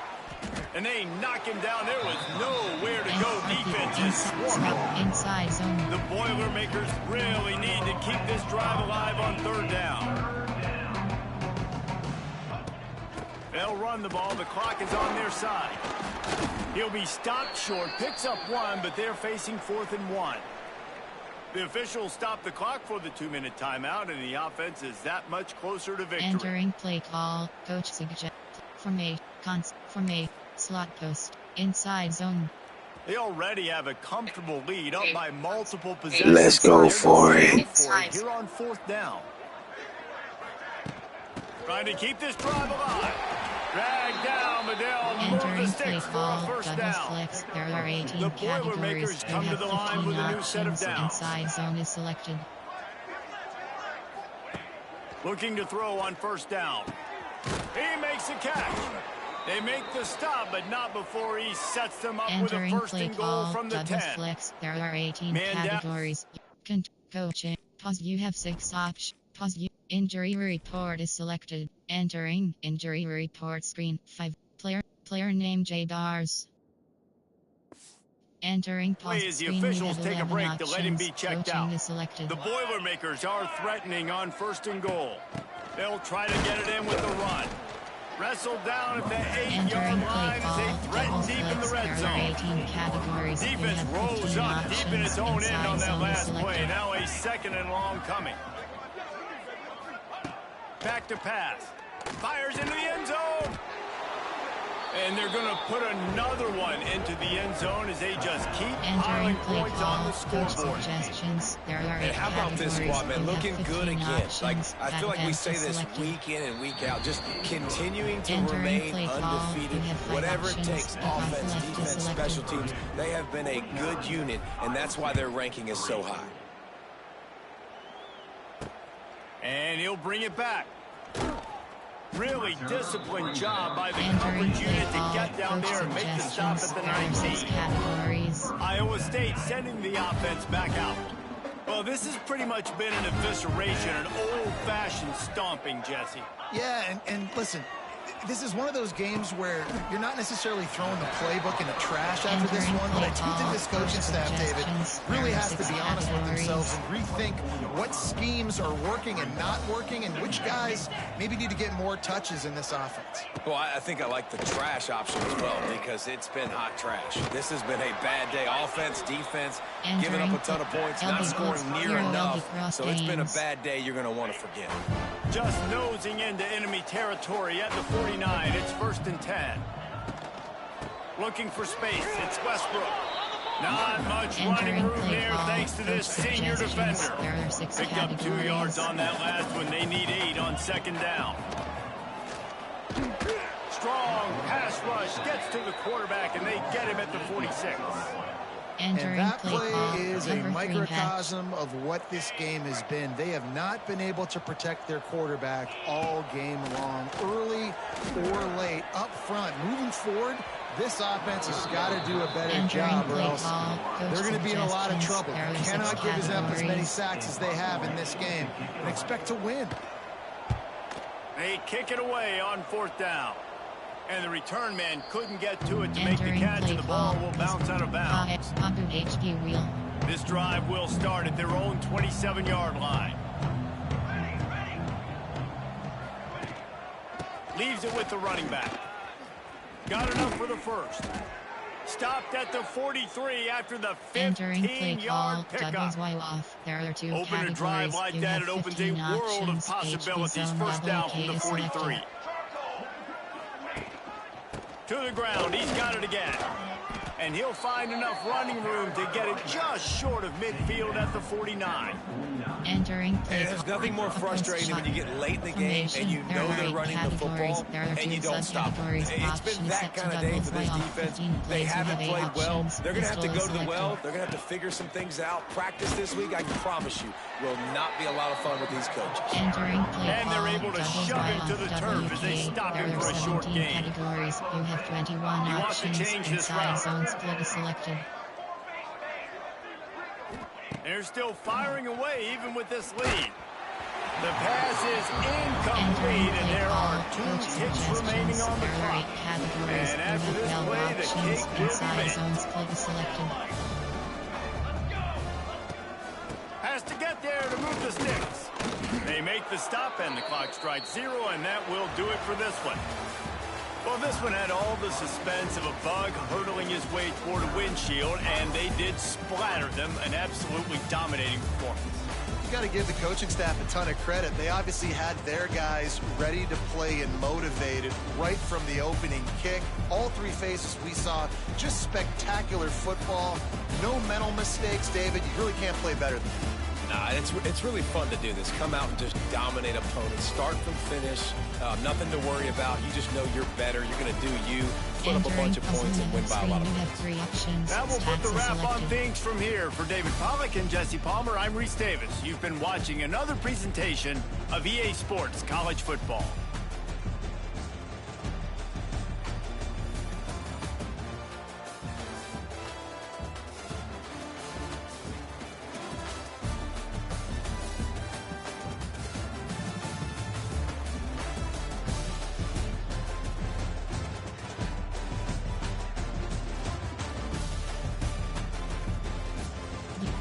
And they knock him down. There was nowhere to go. Defense is swarming. Inside zone. The Boilermakers really need to keep this drive alive on 3rd down. They'll run the ball. The clock is on their side. He'll be stopped short. Picks up 1, but they're facing 4th and 1. The officials stop the clock for the 2-minute timeout, and the offense is that much closer to victory. Entering play call. Coach suggests formate, slot post, inside zone. They already have a comfortable lead up by multiple possessions. Let's go for it. Here on 4th down. Trying to keep this drive alive. Dragged down, but they'll move the Entering play sticks for a call. 1st down. Flex. There are 18 The categories. Boilermakers They come to have the line 15 with a new set of options. downs. Inside zone is selected. Looking to throw on 1st down. He makes the catch. They make the stop, but not before he sets them up Entering with a 1st play and goal call. from the 10. Flex. There are 18 Man down. categories. Coaching. Pause. You have 6 options. Pause. Injury report is selected. Entering injury report screen. 5. Player name J Bars. Entering pause As the screen. officials We have take a 11 break to let him be options. checked Coaching out. is selected. The Boilermakers are threatening on 1st and goal. They'll try to get it in with the run. Wrestled down at the 8-yard Entering play line as call. they threaten deep in the red There are zone. 18 categories. We Defense have rolls 15 up deep in its own options. end on Inside that zone is last play. selected. Now a 2nd and long coming. Back to pass. Fires into the end zone. And they're going to put another one into the end zone as they just keep piling Entering play points on the call. Coach scoreboard. suggestions. There are 8 And how about this categories. squad, man? We have Looking good 15 again. Like, options. I feel like we Advanced say is this selected. week in and week out, just continuing to Entering remain play call. undefeated. We have 5 Whatever it options. takes, Advanced offense, left is defense, selected. special teams, they have been a good unit, and that's why their ranking is so high. And he'll bring it back. Really disciplined job by the coverage unit to get down there and make the stop at the 19. Iowa State sending the offense back out. Well, this has pretty much been an evisceration, an old-fashioned stomping, Jesse. Yeah, and listen, this is one of those games where you're not necessarily throwing the playbook in the trash after this one, but I do think this coaching staff, David, really has to be honest with themselves and rethink what schemes are working and not working and which guys maybe need to get more touches in this offense. Well, I think I like the trash option as well because it's been hot trash. This has been a bad day. Offense, defense, giving up a ton of points, not scoring near enough. So it's been a bad day you're going to want to forget. Just nosing into enemy territory at the 49. It's 1st and 10. Looking for space. It's Westbrook. Not much running room there thanks to this senior defender. Picked up 2 yards on that last one. They need 8 on 2nd down. Strong pass rush gets to the quarterback, and they get him at the 46. And that play is a microcosm of what this game has been. They have not been able to protect their quarterback all game long, early or late, up front. Moving forward, this offense has got to do a better job or else they're going to be in a lot of trouble. Cannot give up as many sacks as they have in this game and expect to win. They kick it away on 4th down. And the return man couldn't get to it to make the catch, and the ball will bounce out of bounds. This drive will start at their own 27-yard line. Leaves it with the running back. Got enough for the first. Stopped at the 43 after the 15-yard pickup. Open a drive like that, it opens a world of possibilities. First down from the 43. To the ground, he's got it again. And he'll find enough running room to get it just short of midfield at the 49. And there's nothing more frustrating when you get late in the game and you know they're running the football and you don't stop them. It's been that kind of day for this defense. They haven't played well. They're going to have to go to the well. They're going to have to figure some things out. Practice this week, I can promise you, will not be a lot of fun with these coaches. And they're able to shove him to the turf as they stop him for a short gain. He wants to change this route. They're still firing away even with this lead. The pass is incomplete, and there are 2 hits remaining on the clock. And after this play, the cake will be made. Has to get there to move the sticks. They make the stop, and the clock strikes 0, and that will do it for this one. Well, this one had all the suspense of a bug hurtling his way toward a windshield, and they did splatter them, an absolutely dominating performance. You got to give the coaching staff a ton of credit. They obviously had their guys ready to play and motivated right from the opening kick. All 3 phases we saw, just spectacular football. No mental mistakes, David. You really can't play better than that. Nah, it's really fun to do this. Come out and just dominate opponents. Start from finish. Nothing to worry about. You just know you're better. You're going to do you. Put up a bunch of points and win by a lot of points. That will put the wrap on things from here. For David Pollack and Jesse Palmer, I'm Reese Davis. You've been watching another presentation of EA Sports College Football.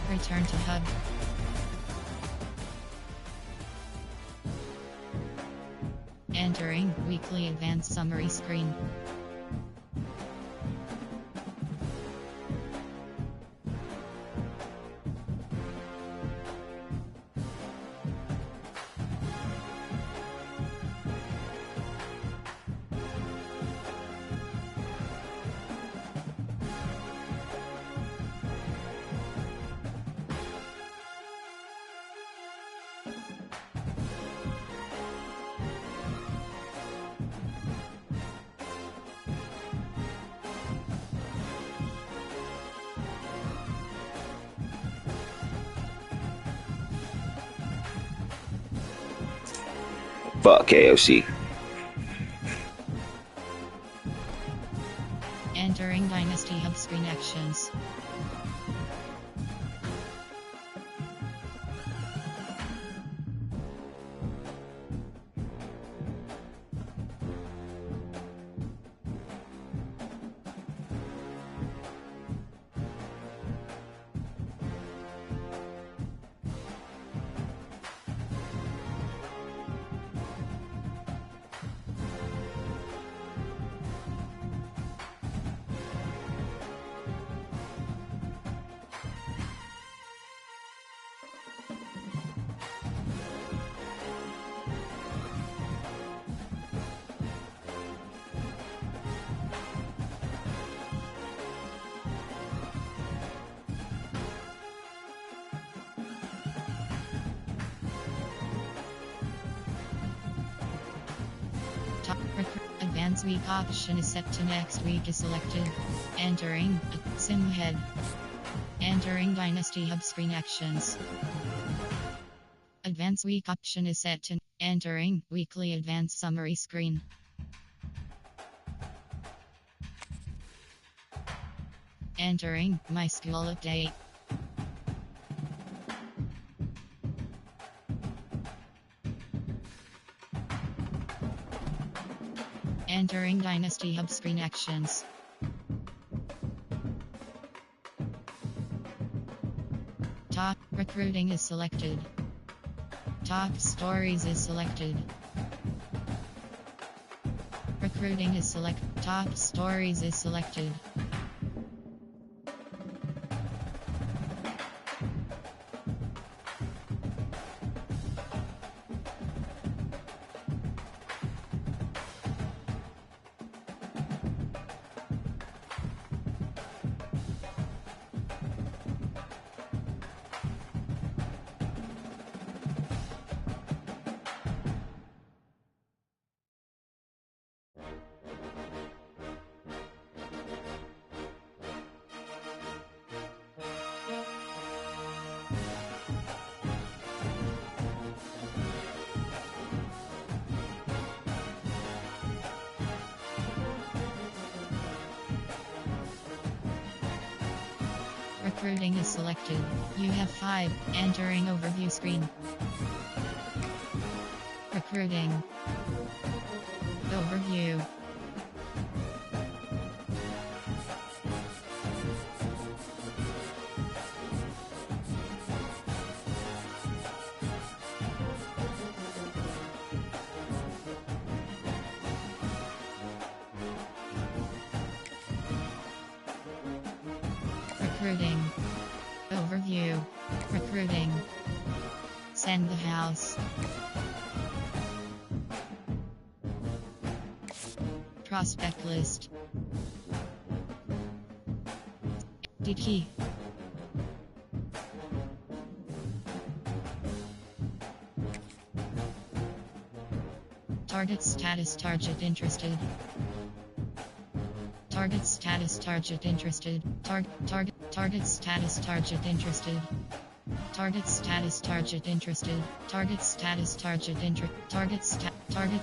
Return to HUD. Entering weekly advanced summary screen. Fuck KFC. Entering Dynasty Hub screen actions. Advanced week option is set to next week is selected. Entering sim head. Entering Dynasty Hub screen actions. Advanced week option is set to entering weekly advanced summary screen. Entering my school update. Entering Dynasty Hub screen actions. Top recruiting is selected. Top stories is selected. Recruiting is selected. Top stories is selected. Recruiting is selected. You have 5. Entering overview screen. Recruiting. Overview. Recruiting. Overview. Recruiting. Send the house. Prospect list. DT. Target status target interested. Target status target interested. Target status target interested. Target status target interested. Target status target target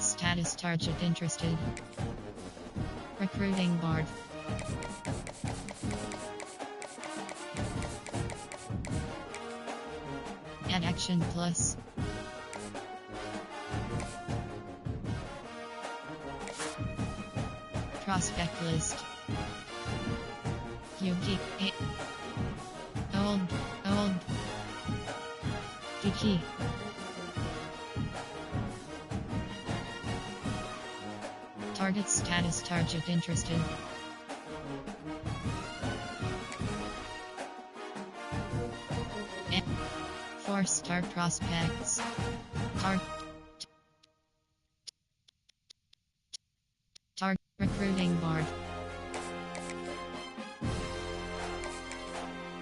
status target interested. Recruiting board. Add action plus. Prospect list. Yuki. Old. Yuki. Target status target interested. And 4-star prospects. Target recruiting board.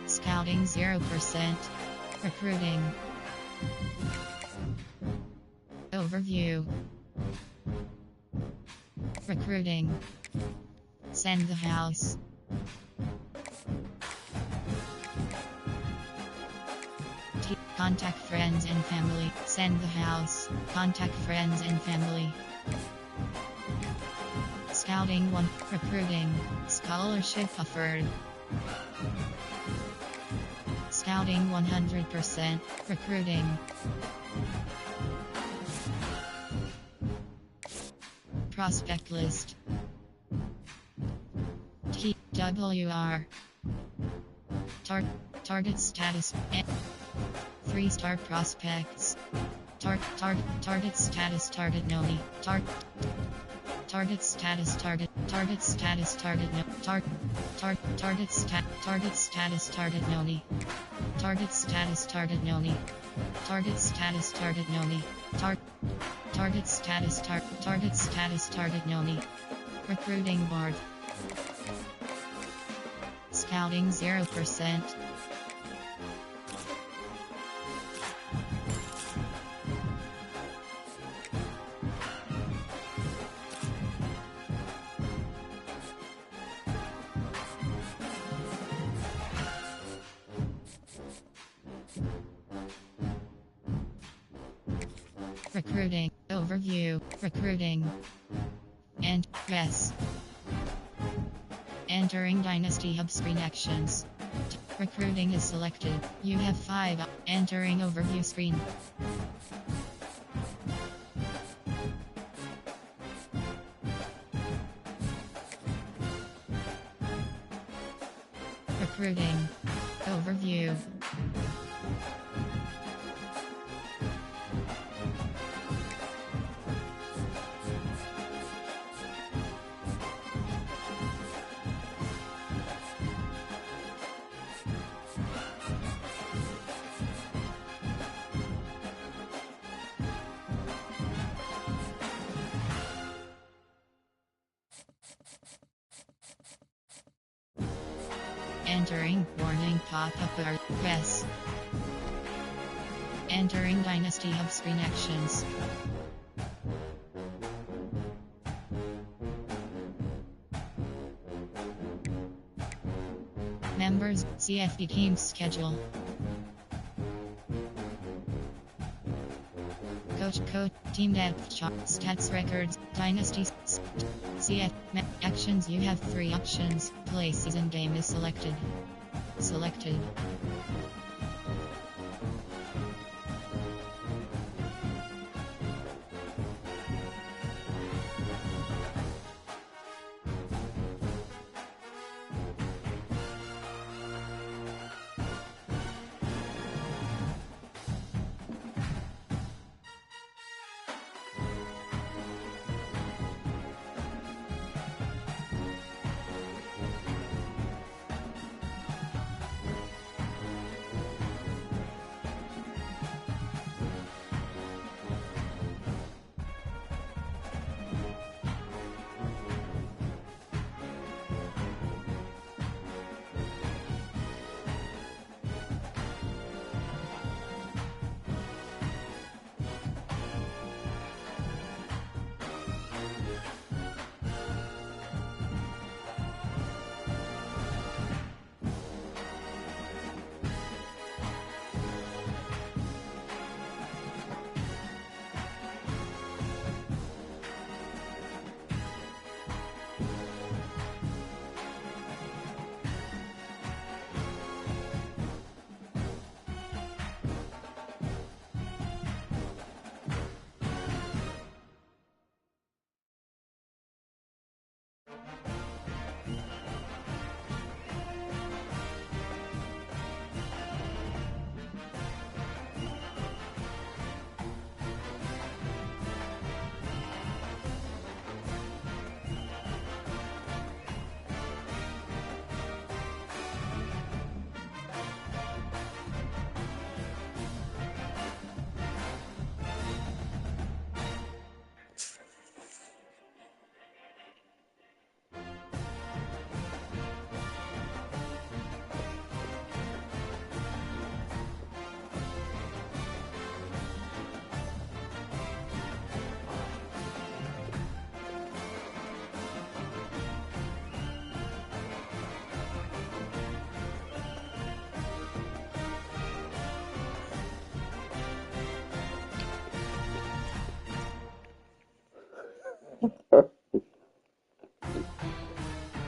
Scouting 0%. Recruiting. Overview. Recruiting. Send the house. Contact friends and family. Send the house. Contact friends and family. Scouting 1. Recruiting. Scholarship offered. Scouting 100%. Recruiting. Prospect list. TWR. Target status. 3-star prospects. Target status. Target noni. Target status. Target status. Target no. Target status. Target noni. Target status. Target noni. Target status. Target noni. Target status. Target status. Target noni. Recruiting board. Scouting 0%. Recruiting. Overview. Recruiting. And yes. Entering Dynasty Hub screen actions. Recruiting is selected. You have 5. Entering overview screen. Recruiting. Overview. Entering warning pop-up yes. Entering Dynasty Hub screen actions. Members, CFD team schedule. Coach, team depth chart, stats records, dynasties, CF, actions. You have 3 options. Play season game is selected. Selected.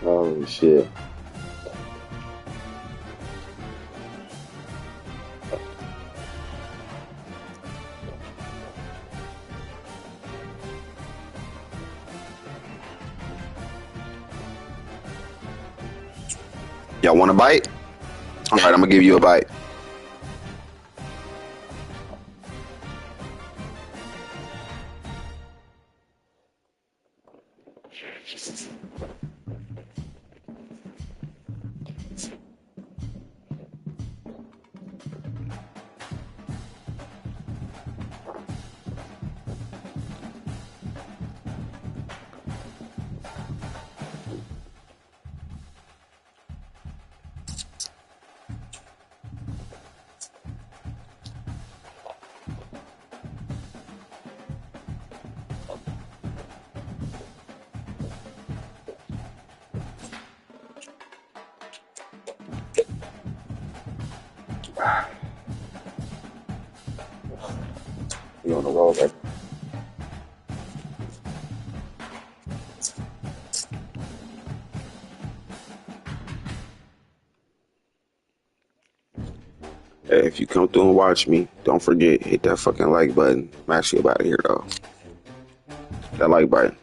Oh shit. Y'all want a bite? All right, I'm gonna give you a bite. You on the roll, baby. Hey, if you come through and watch me, don't forget, hit that fucking like button. I'm actually about to here though. That like button.